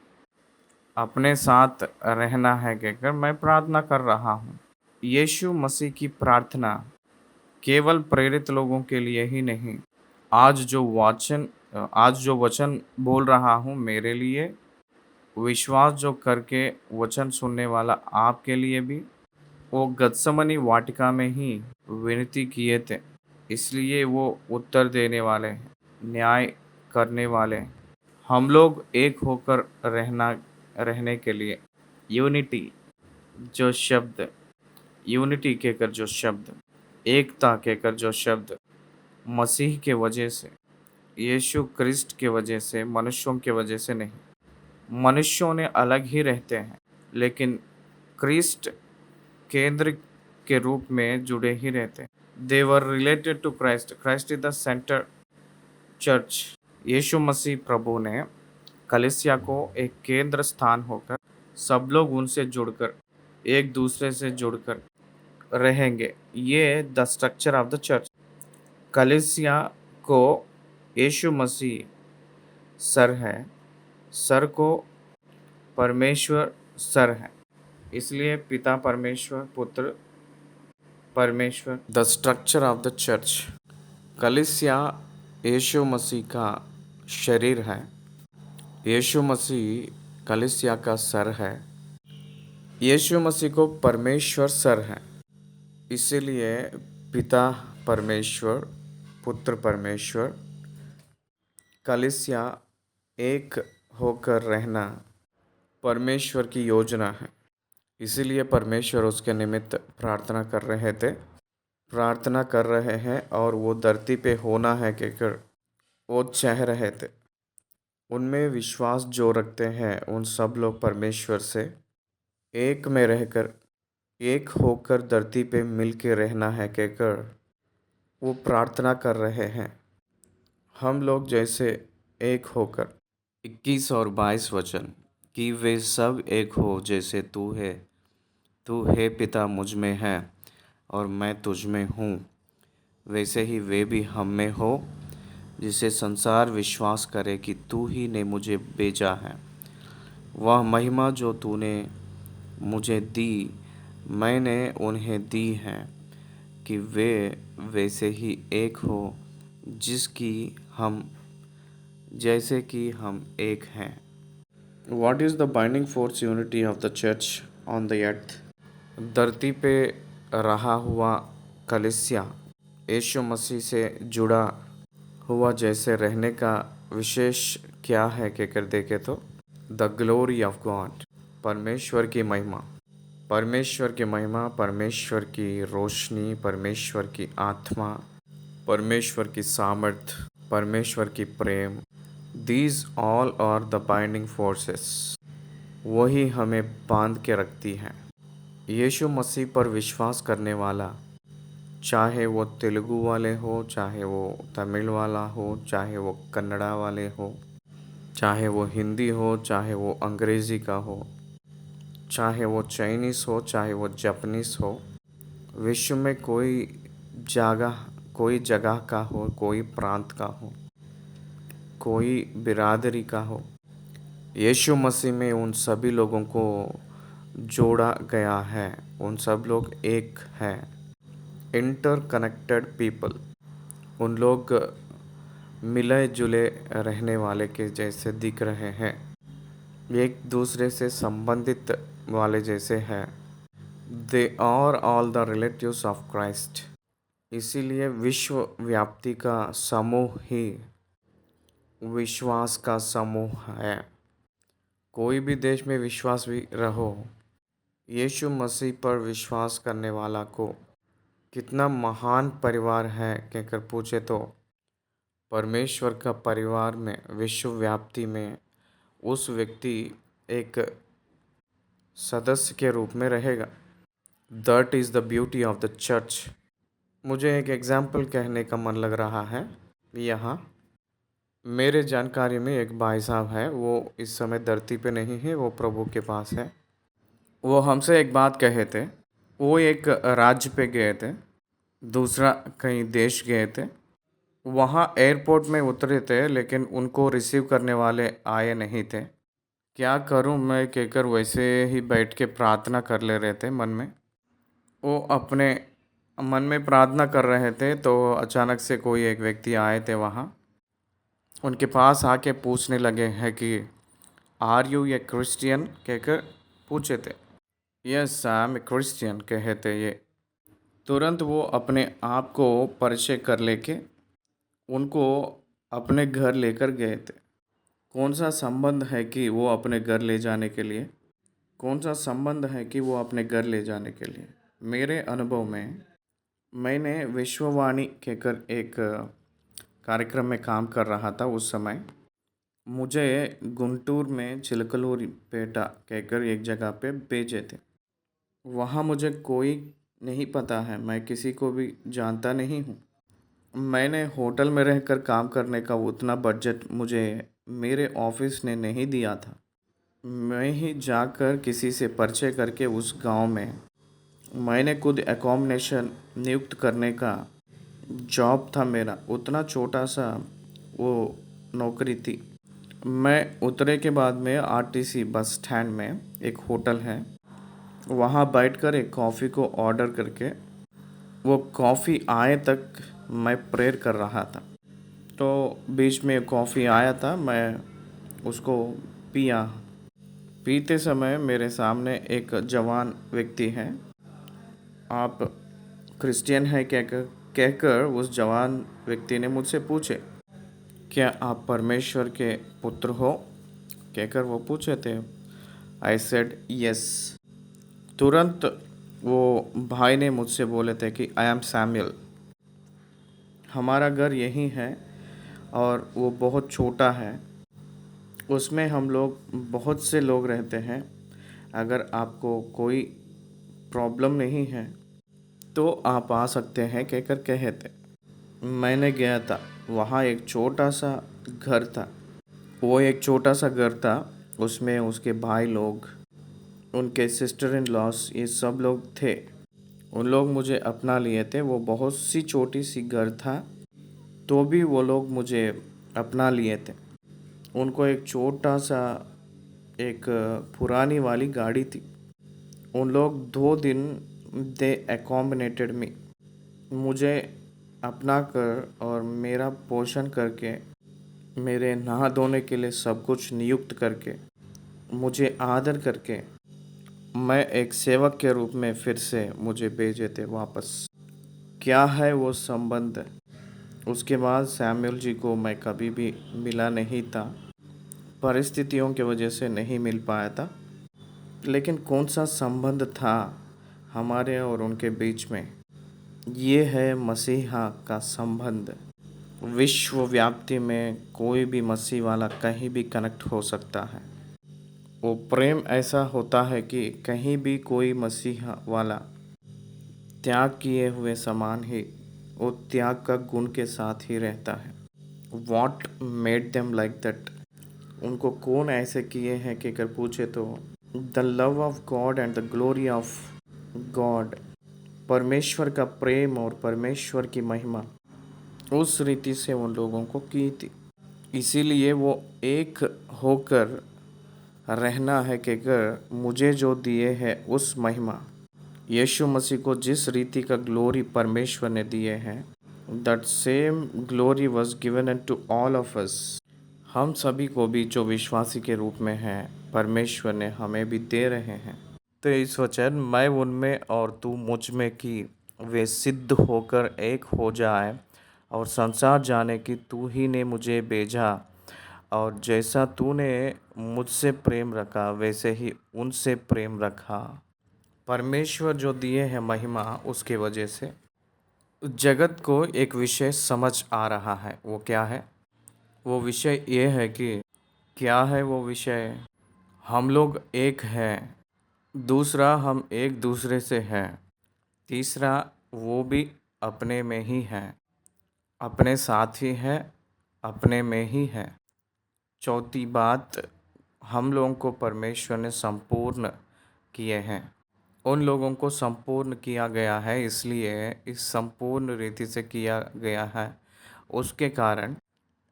S1: अपने साथ रहना है कहकर मैं प्रार्थना कर रहा हूँ। यीशु मसीह की प्रार्थना केवल प्रेरित लोगों के लिए ही नहीं, आज जो वचन बोल रहा हूँ मेरे लिए, विश्वास जो करके वचन सुनने वाला आपके लिए भी। वो गत्समनी वाटिका में ही विनती किए थे, इसलिए वो उत्तर देने वाले हैं, न्याय करने वाले हैं। हम लोग एक होकर रहने के लिए यूनिटी जो शब्द यूनिटी कहकर जो शब्द, एकता कहकर जो शब्द, मसीह के वजह से, यीशु क्रिस्ट के वजह से, मनुष्यों के वजह से नहीं। मनुष्यों ने अलग ही रहते हैं लेकिन क्रिस्ट केंद्र के रूप में जुड़े ही रहते हैं। They were related to Christ, Christ is the centre church. Yeshu Masih प्रभु ने कलीसिया को एक केंद्र स्थान होकर सब लोग उनसे जुड़कर एक दूसरे से जुड़कर रहेंगे। ये the structure of the church. कलीसिया को यीशु मसीह सर है, सर को परमेश्वर सर है, इसलिए पिता परमेश्वर, पुत्र परमेश्वर। The structure of the church. कलीसिया यीशु मसीह का शरीर है। यीशु मसीह कलीसिया का सर है। यीशु मसीह को परमेश्वर सर है, इसीलिए पिता परमेश्वर, पुत्र परमेश्वर, कलीसिया एक होकर रहना परमेश्वर की योजना है। इसीलिए परमेश्वर उसके निमित्त प्रार्थना कर रहे हैं और वो धरती पे होना है कहकर वो चाह रहे थे। उनमें विश्वास जो रखते हैं उन सब लोग परमेश्वर से एक में रहकर, एक होकर धरती पे मिल के रहना है कहकर वो प्रार्थना कर रहे हैं। हम लोग जैसे एक होकर 21 और 22 वचन, कि वे सब एक हो जैसे तू है पिता मुझ में है और मैं तुझ में हूँ, वैसे ही वे भी हम में हो, जिसे संसार विश्वास करे कि तू ही ने मुझे भेजा है। वह महिमा जो तूने मुझे दी मैंने उन्हें दी है, कि वे वैसे ही एक हो जिसकी हम जैसे कि हम एक हैं। What is the binding force unity of the church on the earth? धरती पे रहा हुआ कलीसिया यीशु मसीह से जुड़ा हुआ जैसे रहने का विशेष क्या है कहकर देखे तो द ग्लोरी ऑफ गॉड, परमेश्वर की महिमा, परमेश्वर की महिमा, परमेश्वर की रोशनी, परमेश्वर की आत्मा, परमेश्वर की सामर्थ, परमेश्वर की प्रेम। These all are the binding forces. वही हमें बांध के रखती हैं। यीशु मसीह पर विश्वास करने वाला, चाहे वो तेलुगु वाले हो, चाहे वो तमिल वाला हो, चाहे वो कन्नड़ा वाले हो, चाहे वो हिंदी हो, चाहे वो अंग्रेज़ी का हो, चाहे वो चाइनीस हो, चाहे वो जापानीस हो, विश्व में कोई जगह का हो, कोई प्रांत का हो, कोई बिरादरी का हो, यीशु मसीह में उन सभी लोगों को जोड़ा गया है। उन सब लोग एक हैं, इंटरकनेक्टेड पीपल। उन लोग मिले जुले रहने वाले के जैसे दिख रहे हैं, एक दूसरे से संबंधित वाले जैसे हैं। They are all the relatives of Christ. इसीलिए विश्व व्याप्ति का समूह ही विश्वास का समूह है। कोई भी देश में विश्वास भी रहो, यीशु मसीह पर विश्वास करने वाला को कितना महान परिवार है कहकर पूछे तो परमेश्वर का परिवार में विश्व व्याप्ति में उस व्यक्ति एक सदस्य के रूप में रहेगा। That is the beauty of the church. मुझे एक एग्जाम्पल कहने का मन लग रहा है यहाँ। मेरे जानकारी में एक भाई साहब है, वो इस समय धरती पे नहीं है, वो प्रभु के पास है। वो हमसे एक बात कहे थे। वो एक राज्य पे गए थे, दूसरा कहीं देश गए थे। वहाँ एयरपोर्ट में उतरे थे, लेकिन उनको रिसीव करने वाले आए नहीं थे। क्या करूँ मैं कहकर वैसे ही बैठ के प्रार्थना कर ले रहे थे मन में। वो अपने मन में प्रार्थना कर रहे थे तो अचानक से कोई एक व्यक्ति आए थे वहाँ। उनके पास आके पूछने लगे हैं कि आर यू ए क्रिश्चियन कहकर पूछे थे। Yes I am a Christian कहे थे ये। तुरंत वो अपने आप को परिचय कर लेके उनको अपने घर लेकर गए थे। कौन सा संबंध है कि वो अपने घर ले जाने के लिए, कौन सा संबंध है कि वो अपने घर ले जाने के लिए। मेरे अनुभव में मैंने विश्ववाणी कहकर एक कार्यक्रम में काम कर रहा था उस समय। मुझे गुंटूर में चिलकलूरिपेटा कहकर एक जगह पे भेजे थे। वहाँ मुझे कोई नहीं पता है, मैं किसी को भी जानता नहीं हूँ। मैंने होटल में रहकर काम करने का उतना बजट मुझे मेरे ऑफिस ने नहीं दिया था। मैं ही जाकर किसी से परिचय करके उस गांव में मैंने खुद एकोमोडेशन नियुक्त करने का जॉब था मेरा। उतना छोटा सा वो नौकरी थी। मैं उतरे के बाद में आरटीसी बस स्टैंड में एक होटल है, वहाँ बैठकर एक कॉफ़ी को ऑर्डर करके वो कॉफ़ी आए तक मैं प्रेयर कर रहा था। तो बीच में कॉफ़ी आया था, मैं उसको पिया। पीते समय मेरे सामने एक जवान व्यक्ति है। आप क्रिश्चियन है कहकर उस जवान व्यक्ति ने मुझसे पूछे, क्या आप परमेश्वर के पुत्र हो कहकर वो पूछे थे। I said yes. तुरंत वो भाई ने मुझसे बोले थे कि आई एम सैमुअल, हमारा घर यहीं है और वो बहुत छोटा है, उसमें हम लोग बहुत से लोग रहते हैं। अगर आपको कोई प्रॉब्लम नहीं है तो आप आ सकते हैं कहकर कहे थे। मैंने गया था, वहाँ एक छोटा सा घर था। वो एक छोटा सा घर था, उसमें उसके भाई लोग, उनके सिस्टर इन लॉस, ये सब लोग थे। उन लोग मुझे अपना लिए थे। वो बहुत सी छोटी सी घर था, तो भी वो लोग मुझे अपना लिए थे। उनको एक छोटा सा एक पुरानी वाली गाड़ी थी। उन लोग 2 दिन दे एकोमोडेटेड मी, मुझे अपना कर और मेरा पोषण करके, मेरे नहा धोने के लिए सब कुछ नियुक्त करके, मुझे आदर करके, मैं एक सेवक के रूप में फिर से मुझे भेजे थे वापस। क्या है वो संबंध? उसके बाद सैमुअल जी को मैं कभी भी मिला नहीं था, परिस्थितियों की वजह से नहीं मिल पाया था। लेकिन कौन सा संबंध था हमारे और उनके बीच में? ये है मसीहा का संबंध। विश्व व्याप्ति में कोई भी मसीह वाला कहीं भी कनेक्ट हो सकता है। वो प्रेम ऐसा होता है कि कहीं भी कोई मसीहा वाला त्याग किए हुए समान ही वो त्याग का गुण के साथ ही रहता है। What made them like that? उनको कौन ऐसे किए हैं कि अगर पूछे तो the love of God and the glory of God, परमेश्वर का प्रेम और परमेश्वर की महिमा उस रीति से उन लोगों को की थी। इसीलिए वो एक होकर रहना है कि अगर मुझे जो दिए है उस महिमा, यीशु मसीह को जिस रीति का ग्लोरी परमेश्वर ने दिए हैं, that same glory was given unto all of us. हम सभी को भी जो विश्वासी के रूप में हैं, परमेश्वर ने हमें भी दे रहे हैं। तो इस वचन मैं उनमें और तू मुझ में कि वे सिद्ध होकर एक हो जाए और संसार जाने की तू ही ने मुझे भेजा, और जैसा तूने मुझसे प्रेम रखा वैसे ही उनसे प्रेम रखा। परमेश्वर जो दिए हैं महिमा, उसके वजह से जगत को एक विषय समझ आ रहा है। वो क्या है? वो विषय ये है कि क्या है वो विषय? हम लोग एक हैं। दूसरा, हम एक दूसरे से हैं। तीसरा, वो भी अपने में ही है, अपने साथ ही है, अपने में ही है। चौथी बात, हम लोगों को परमेश्वर ने संपूर्ण किए हैं। उन लोगों को संपूर्ण किया गया है, इसलिए इस संपूर्ण रीति से किया गया है। उसके कारण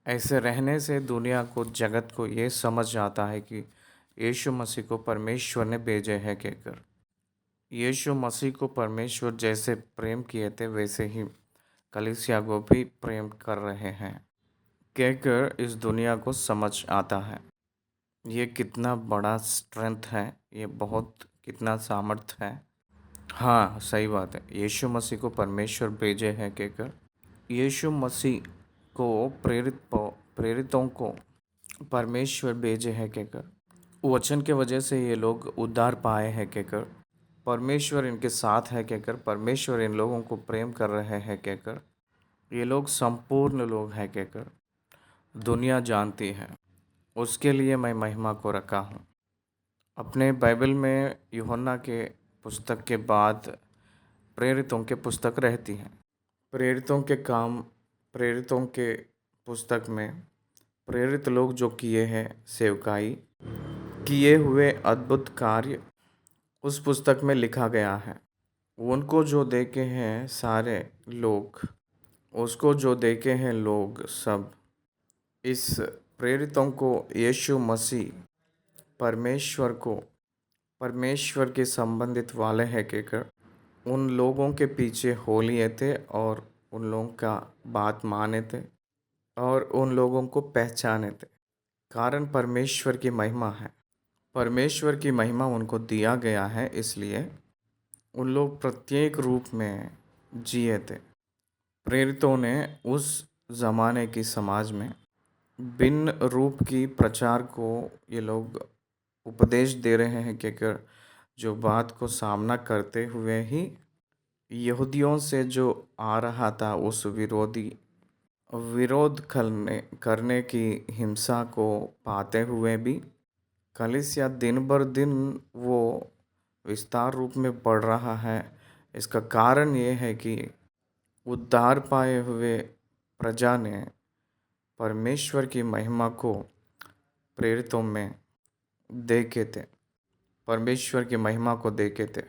S1: ऐसे रहने से दुनिया को, जगत को ये समझ आता है कि यीशु मसीह को परमेश्वर ने भेजे है कहकर। यीशु मसीह को परमेश्वर जैसे प्रेम किए थे वैसे ही कलीसिया को भी प्रेम कर रहे हैं कहकर इस दुनिया को समझ आता है। ये कितना बड़ा स्ट्रेंथ है, ये बहुत कितना सामर्थ्य है। हाँ, सही बात है। यीशु मसीह को परमेश्वर भेजे हैं कहकर, यीशु मसीह को प्रेरितों को परमेश्वर भेजे हैं कहकर, वचन के वजह से ये लोग उद्धार पाए हैं कहकर, परमेश्वर इनके साथ है कहकर, परमेश्वर इन लोगों को प्रेम कर रहे हैं कहकर, ये लोग संपूर्ण लोग हैं कहकर दुनिया जानती है। उसके लिए मैं महिमा को रखा हूँ। अपने बाइबल में यूहन्ना के पुस्तक के बाद प्रेरितों के पुस्तक रहती हैं। प्रेरितों के काम, प्रेरितों के पुस्तक में प्रेरित लोग जो किए हैं सेवकाई, किए हुए अद्भुत कार्य उस पुस्तक में लिखा गया है। उनको जो देखे हैं सारे लोग, उसको जो देखे हैं लोग सब, इस प्रेरितों को यीशु मसीह परमेश्वर को, परमेश्वर के संबंधित वाले हैं कहकर उन लोगों के पीछे हो लिए थे और उन लोगों का बात माने थे और उन लोगों को पहचाने थे। कारण परमेश्वर की महिमा है। परमेश्वर की महिमा उनको दिया गया है, इसलिए उन लोग प्रत्येक रूप में जिए थे। प्रेरितों ने उस ज़माने की समाज में भिन्न रूप की प्रचार को ये लोग उपदेश दे रहे हैं कि अगर जो बात को सामना करते हुए ही यहूदियों से जो आ रहा था उस विरोध करने की हिंसा को पाते हुए भी कलीसिया दिन बर दिन वो विस्तार रूप में बढ़ रहा है। इसका कारण ये है कि उद्धार पाए हुए प्रजा ने परमेश्वर की महिमा को प्रेरितों में देखे थे, परमेश्वर की महिमा को देखे थे।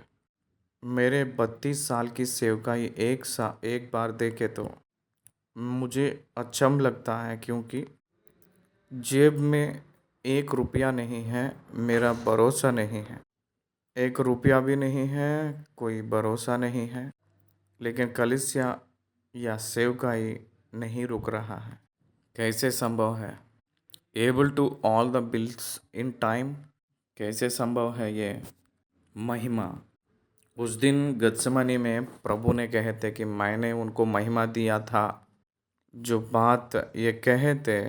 S1: मेरे 32 साल की सेवकाई एक बार देखे तो मुझे अचंभ लगता है, क्योंकि जेब में 1 रुपया नहीं है, मेरा भरोसा नहीं है। 1 रुपया भी नहीं है, कोई भरोसा नहीं है। लेकिन कलीसिया या सेवकाई नहीं रुक रहा है। कैसे संभव है? Able to all the bills in time. कैसे संभव है ये? महिमा। उस दिन गत्समनी में प्रभु ने कहे थे कि मैंने उनको महिमा दिया था। जो बात ये कहे थे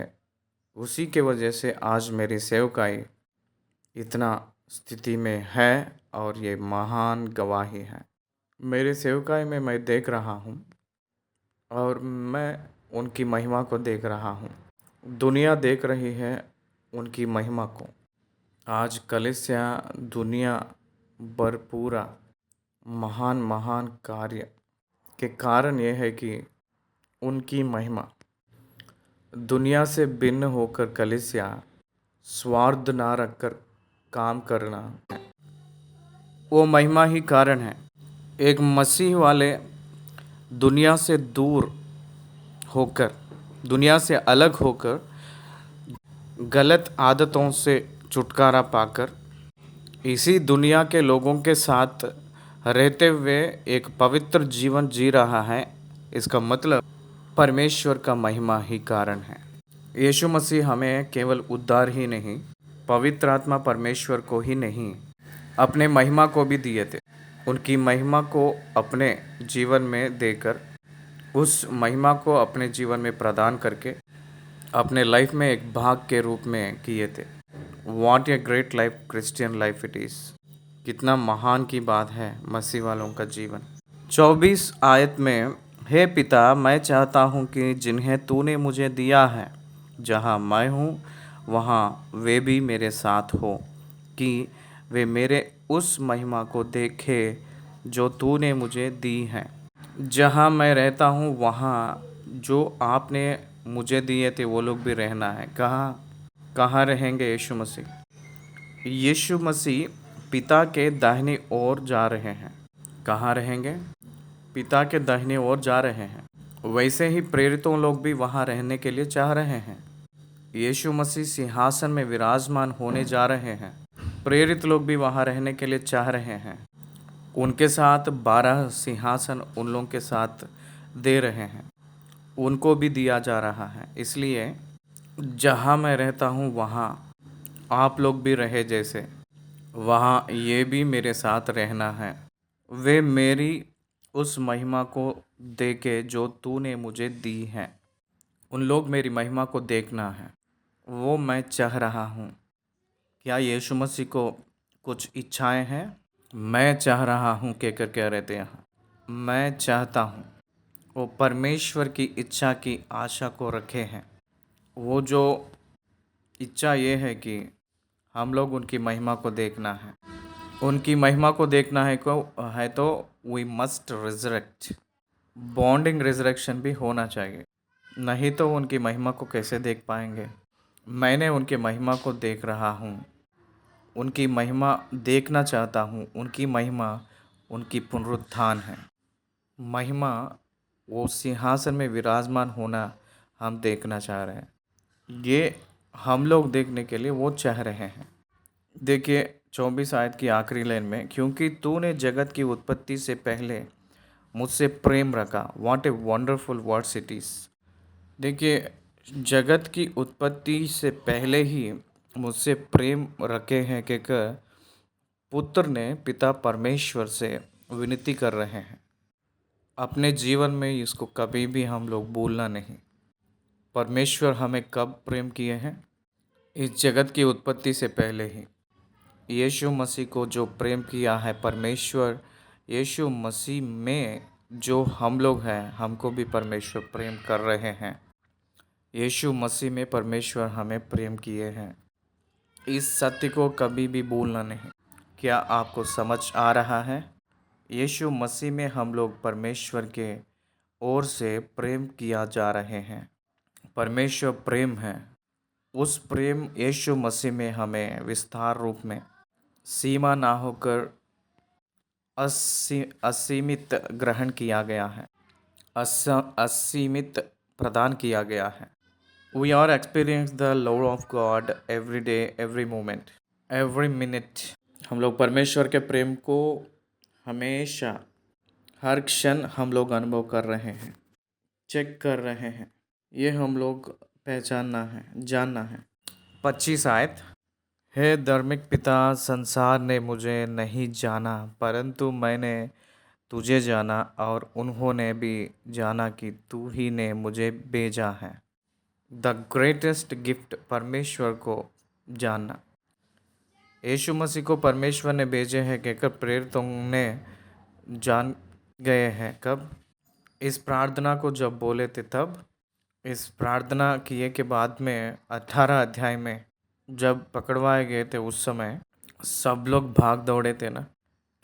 S1: उसी के वजह से आज मेरी सेवकाई इतना स्थिति में है और ये महान गवाही है। मेरे सेवकाई में मैं देख रहा हूँ और मैं उनकी महिमा को देख रहा हूँ। दुनिया देख रही है उनकी महिमा को। आज कलीसिया दुनिया भर पूरा महान महान कार्य के कारण ये है कि उनकी महिमा। दुनिया से भिन्न होकर कलीसिया स्वार्थ ना रखकर काम करना है, वो महिमा ही कारण है। एक मसीह वाले दुनिया से दूर होकर, दुनिया से अलग होकर, गलत आदतों से छुटकारा पाकर इसी दुनिया के लोगों के साथ रहते हुए एक पवित्र जीवन जी रहा है। इसका मतलब परमेश्वर का महिमा ही कारण है। यीशु मसीह हमें केवल उद्धार ही नहीं, पवित्र आत्मा परमेश्वर को ही नहीं, अपने महिमा को भी दिए थे। उनकी महिमा को अपने जीवन में देकर, उस महिमा को अपने जीवन में प्रदान करके अपने लाइफ में एक भाग के रूप में किए थे। What a great life Christian life it is. कितना महान की बात है मसीह वालों का जीवन। 24 आयत में, हे पिता, मैं चाहता हूँ कि जिन्हें तूने मुझे दिया है, जहाँ मैं हूँ वहाँ वे भी मेरे साथ हो, कि वे मेरे उस महिमा को देखे जो तूने मुझे दी है। जहाँ मैं रहता हूँ वहाँ जो आपने मुझे दिए थे वो लोग भी रहना है। कहाँ रहेंगे यीशु मसीह? यीशु मसीह पिता के दाहिनी ओर जा रहे हैं। कहाँ रहेंगे? पिता के दाहिनी ओर जा रहे हैं। वैसे ही प्रेरितों लोग भी वहाँ रहने के लिए चाह रहे हैं। यीशु मसीह सिंहासन में विराजमान होने जा रहे हैं। प्रेरित लोग भी वहाँ रहने के लिए चाह रहे हैं। उनके साथ 12 सिंहासन उन लोगों के साथ दे रहे हैं, उनको भी दिया जा रहा है। इसलिए जहाँ मैं रहता हूँ वहाँ आप लोग भी रहे, जैसे वहाँ ये भी मेरे साथ रहना है। वे मेरी उस महिमा को देखे जो तूने मुझे दी है। उन लोग मेरी महिमा को देखना है, वो मैं चाह रहा हूँ। क्या यीशु मसीह को कुछ इच्छाएं हैं? मैं चाह रहा हूँ कहकर कह रहे थे यहाँ। मैं चाहता हूँ। वो परमेश्वर की इच्छा की आशा को रखे हैं। वो जो इच्छा ये है कि हम लोग उनकी महिमा को देखना है। उनकी महिमा को देखना है तो we must resurrect. Bonding resurrection भी होना चाहिए, नहीं तो उनकी महिमा को कैसे देख पाएंगे? मैंने उनकी महिमा को देख रहा हूँ, उनकी महिमा देखना चाहता हूँ। उनकी महिमा उनकी पुनरुत्थान है। महिमा वो सिंहासन में विराजमान होना हम देखना चाह रहे हैं। ये हम लोग देखने के लिए वो चाह रहे हैं। देखिए 24 आयत की आखिरी लाइन में, क्योंकि तूने जगत की उत्पत्ति से पहले मुझसे प्रेम रखा। What a wonderful words it is. देखिए जगत की उत्पत्ति से पहले ही मुझसे प्रेम रखे हैं कहकर पुत्र ने पिता परमेश्वर से विनती कर रहे हैं। अपने जीवन में इसको कभी भी हम लोग भूलना नहीं। परमेश्वर हमें कब प्रेम किए हैं? इस जगत की उत्पत्ति से पहले ही। यीशु मसीह को जो प्रेम किया है परमेश्वर, यीशु मसीह में जो हम लोग हैं, हमको भी परमेश्वर प्रेम कर रहे हैं। यीशु मसीह में परमेश्वर हमें प्रेम किए हैं। इस सत्य को कभी भी भूलना नहीं। क्या आपको समझ आ रहा है? यीशु मसीह में हम लोग परमेश्वर के ओर से प्रेम किया जा रहे हैं। परमेश्वर प्रेम है। उस प्रेम यीशु मसीह में हमें विस्तार रूप में, सीमा ना होकर असीमित ग्रहण किया गया है, असीमित प्रदान किया गया है। We are experience the love of God every day, every moment, every minute. हम लोग परमेश्वर के प्रेम को हमेशा, हर क्षण हम लोग अनुभव कर रहे हैं। चेक कर रहे हैं, ये हम लोग पहचानना है, जानना है। 25 आयत। हे धार्मिक पिता, संसार ने मुझे नहीं जाना, परंतु मैंने तुझे जाना और उन्होंने भी जाना कि तू ही ने मुझे भेजा है। द ग्रेटेस्ट गिफ्ट, परमेश्वर को जानना। यीशु मसीह को परमेश्वर ने भेजे हैं कहकर प्रेरितों ने जान गए हैं। कब? इस प्रार्थना को जब बोले थे तब। इस प्रार्थना किए के बाद में 18 अध्याय में जब पकड़वाए गए थे उस समय सब लोग भाग दौड़े थे ना।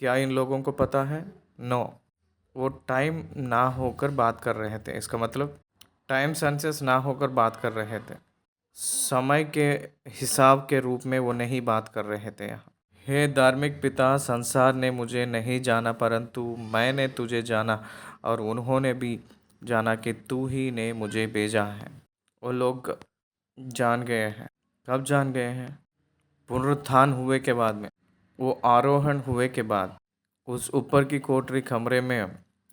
S1: क्या इन लोगों को पता है? नो। वो टाइम ना होकर बात कर रहे थे। इसका मतलब टाइम सेंसस ना होकर बात कर रहे थे, समय के हिसाब के रूप में वो नहीं बात कर रहे थे यहाँ। हे धार्मिक पिता, संसार ने मुझे नहीं जाना, परंतु मैंने तुझे जाना और उन्होंने भी जाना कि तू ही ने मुझे भेजा है। वो लोग जान गए हैं। कब जान गए हैं? पुनरुत्थान हुए के बाद में, वो आरोहण हुए के बाद, उस ऊपर की कोठरी कमरे में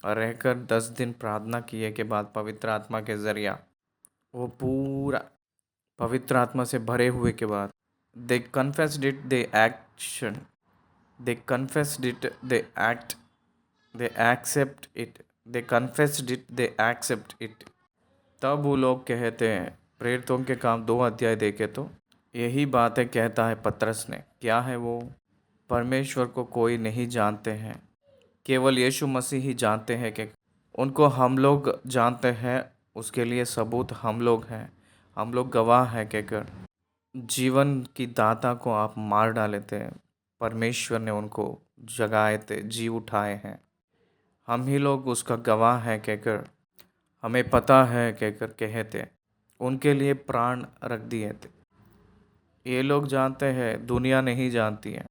S1: रहकर 10 दिन प्रार्थना किए के बाद पवित्र आत्मा के जरिया वो पूरा पवित्र आत्मा से भरे हुए के बाद they confessed it, they action, they confessed it, they act, they accept it, they confessed it, they accept it. तब वो लोग कहते हैं, प्रेरितों के काम 2 अध्याय देखे तो यही बातें कहता है पतरस ने। क्या है वो? परमेश्वर को कोई नहीं जानते हैं, केवल यीशु मसीह ही जानते हैं कि उनको हम लोग जानते हैं। उसके लिए सबूत हम लोग हैं, हम लोग गवाह हैं कहकर जीवन की दाता को आप मार डाले थे, परमेश्वर ने उनको जगाए थे, जी उठाए हैं। हम ही लोग उसका गवाह हैं कहकर हमें पता है कहकर कहते उनके लिए प्राण रख दिए थे। ये लोग जानते हैं, दुनिया नहीं जानती है।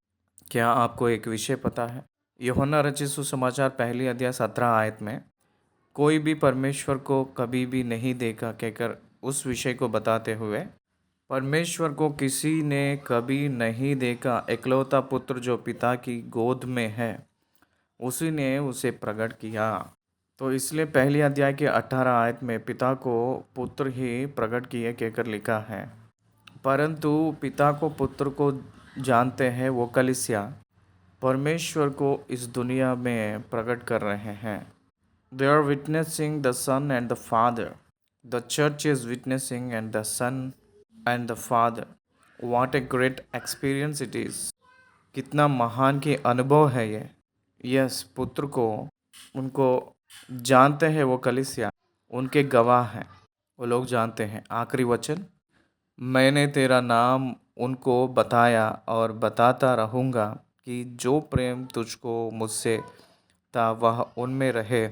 S1: क्या आपको एक विषय पता है? यूहन्ना रचित सुसमाचार 1 अध्याय 17 आयत में कोई भी परमेश्वर को कभी भी नहीं देखा कहकर उस विषय को बताते हुए, परमेश्वर को किसी ने कभी नहीं देखा, एकलौता पुत्र जो पिता की गोद में है उसी ने उसे प्रकट किया। तो इसलिए 1 अध्याय के 18 आयत में पिता को पुत्र ही प्रकट किए कहकर लिखा है। परंतु पिता को पुत्र को जानते हैं वो कलीसिया परमेश्वर को इस दुनिया में प्रकट कर रहे हैं। They are witnessing the Son and the Father. The church is witnessing and the Son and the Father. What a great experience it is. कितना महान की अनुभव है ये। यस, पुत्र को उनको जानते हैं वो कलीसिया, उनके गवाह हैं, वो लोग जानते हैं। आखिरी वचन, मैंने तेरा नाम उनको बताया और बताता रहूँगा कि जो प्रेम तुझको मुझसे था वह उनमें रहे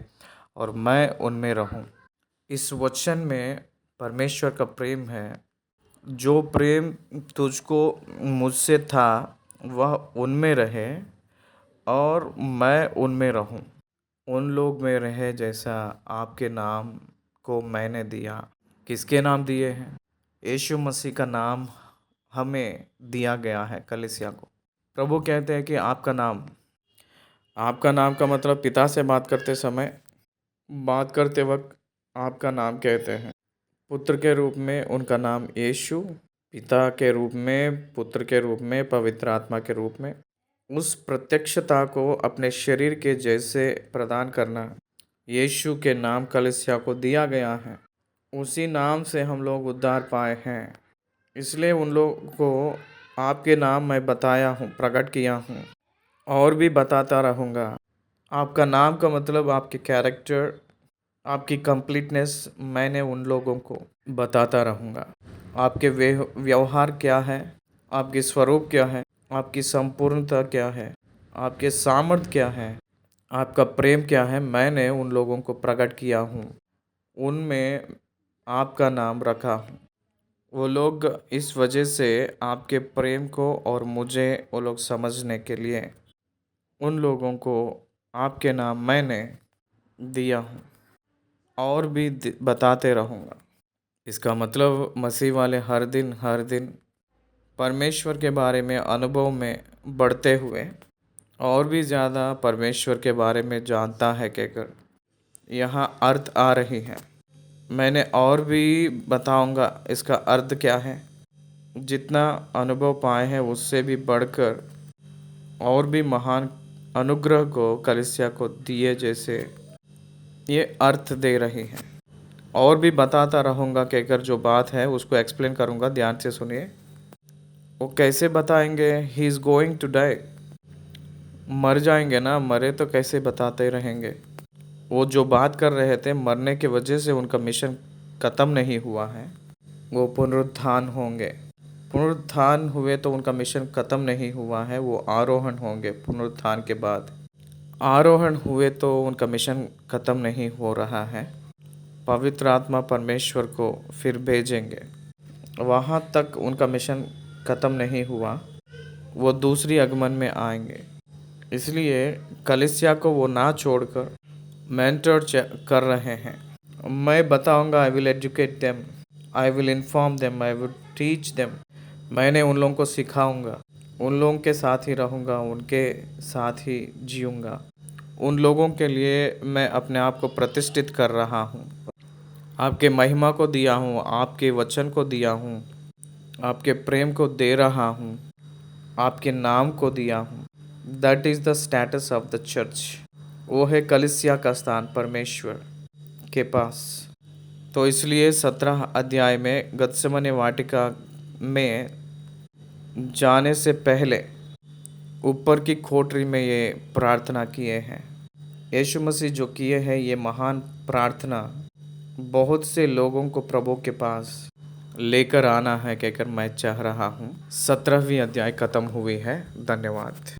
S1: और मैं उनमें रहूं। इस वचन में परमेश्वर का प्रेम है। जो प्रेम तुझको मुझसे था वह उनमें रहे और मैं उनमें रहूं। उन लोग में रहे जैसा आपके नाम को मैंने दिया। किसके नाम दिए हैं? यीशु मसीह का नाम हमें दिया गया है कलीसिया को। प्रभु कहते हैं कि आपका नाम का मतलब पिता से बात करते वक्त आपका नाम कहते हैं। पुत्र के रूप में उनका नाम यीशु, पिता के रूप में, पुत्र के रूप में, पवित्र आत्मा के रूप में। उस प्रत्यक्षता को अपने शरीर के जैसे प्रदान करना यीशु के नाम कलीसिया को दिया गया है। उसी नाम से हम लोग उद्धार पाए हैं। इसलिए उन लोगों को आपके नाम मैं बताया हूँ, प्रकट किया हूँ और भी बताता रहूँगा। आपका नाम का मतलब आपके कैरेक्टर, आपकी कंप्लीटनेस मैंने उन लोगों को बताता रहूँगा। आपके व्यवहार क्या है, आपकी स्वरूप क्या है, आपकी संपूर्णता क्या है, आपके सामर्थ्य क्या है, आपका प्रेम क्या है, मैंने उन लोगों को प्रकट किया हूँ, उनमें आपका नाम रखा हूँ। वो लोग इस वजह से आपके प्रेम को और मुझे वो लोग समझने के लिए उन लोगों को आपके नाम मैंने दिया हूँ और भी बताते रहूँगा। इसका मतलब मसीह वाले हर दिन परमेश्वर के बारे में अनुभव में बढ़ते हुए और भी ज़्यादा परमेश्वर के बारे में जानता है कहकर यहाँ अर्थ आ रही है। मैंने और भी बताऊंगा इसका अर्थ क्या है। जितना अनुभव पाए हैं उससे भी बढ़कर और भी महान अनुग्रह को कलीसिया को दिए जैसे ये अर्थ दे रही हैं। और भी बताता रहूँगा कि अगर जो बात है उसको एक्सप्लेन करूँगा, ध्यान से सुनिए। वो कैसे बताएंगे? He is going to die, मर जाएंगे ना, मरे तो कैसे बताते रहेंगे। वो जो बात कर रहे थे मरने की वजह से उनका मिशन ख़त्म नहीं हुआ है, वो पुनरुत्थान होंगे। पुनरुत्थान हुए तो उनका मिशन ख़त्म नहीं हुआ है, वो आरोहण होंगे पुनरुत्थान के बाद। आरोहण हुए तो उनका मिशन ख़त्म नहीं हो रहा है। पवित्र आत्मा परमेश्वर को फिर भेजेंगे, वहाँ तक उनका मिशन ख़त्म नहीं हुआ, वो दूसरी आगमन में आएंगे। इसलिए कलीसिया को वो ना छोड़कर मेंटर कर रहे हैं। मैं बताऊंगा, I will educate them, I will inform them, I will teach them. मैंने उन लोगों को सिखाऊंगा, उन लोगों के साथ ही रहूंगा, उनके साथ ही जीऊंगा। उन लोगों के लिए मैं अपने आप को प्रतिष्ठित कर रहा हूँ, आपके महिमा को दिया हूँ, आपके वचन को दिया हूँ, आपके प्रेम को दे रहा हूँ, आपके नाम को दिया हूँ। That is the status of the church. वो है कलीसिया का स्थान परमेश्वर के पास। तो इसलिए 17 अध्याय में गत्सेमने वाटिका में जाने से पहले ऊपर की कोठरी में ये प्रार्थना किए हैं। यीशु मसीह जो किए हैं ये महान प्रार्थना बहुत से लोगों को प्रभु के पास लेकर आना है, कहकर मैं चाह रहा हूँ। 17वीं अध्याय खत्म हुई है। धन्यवाद।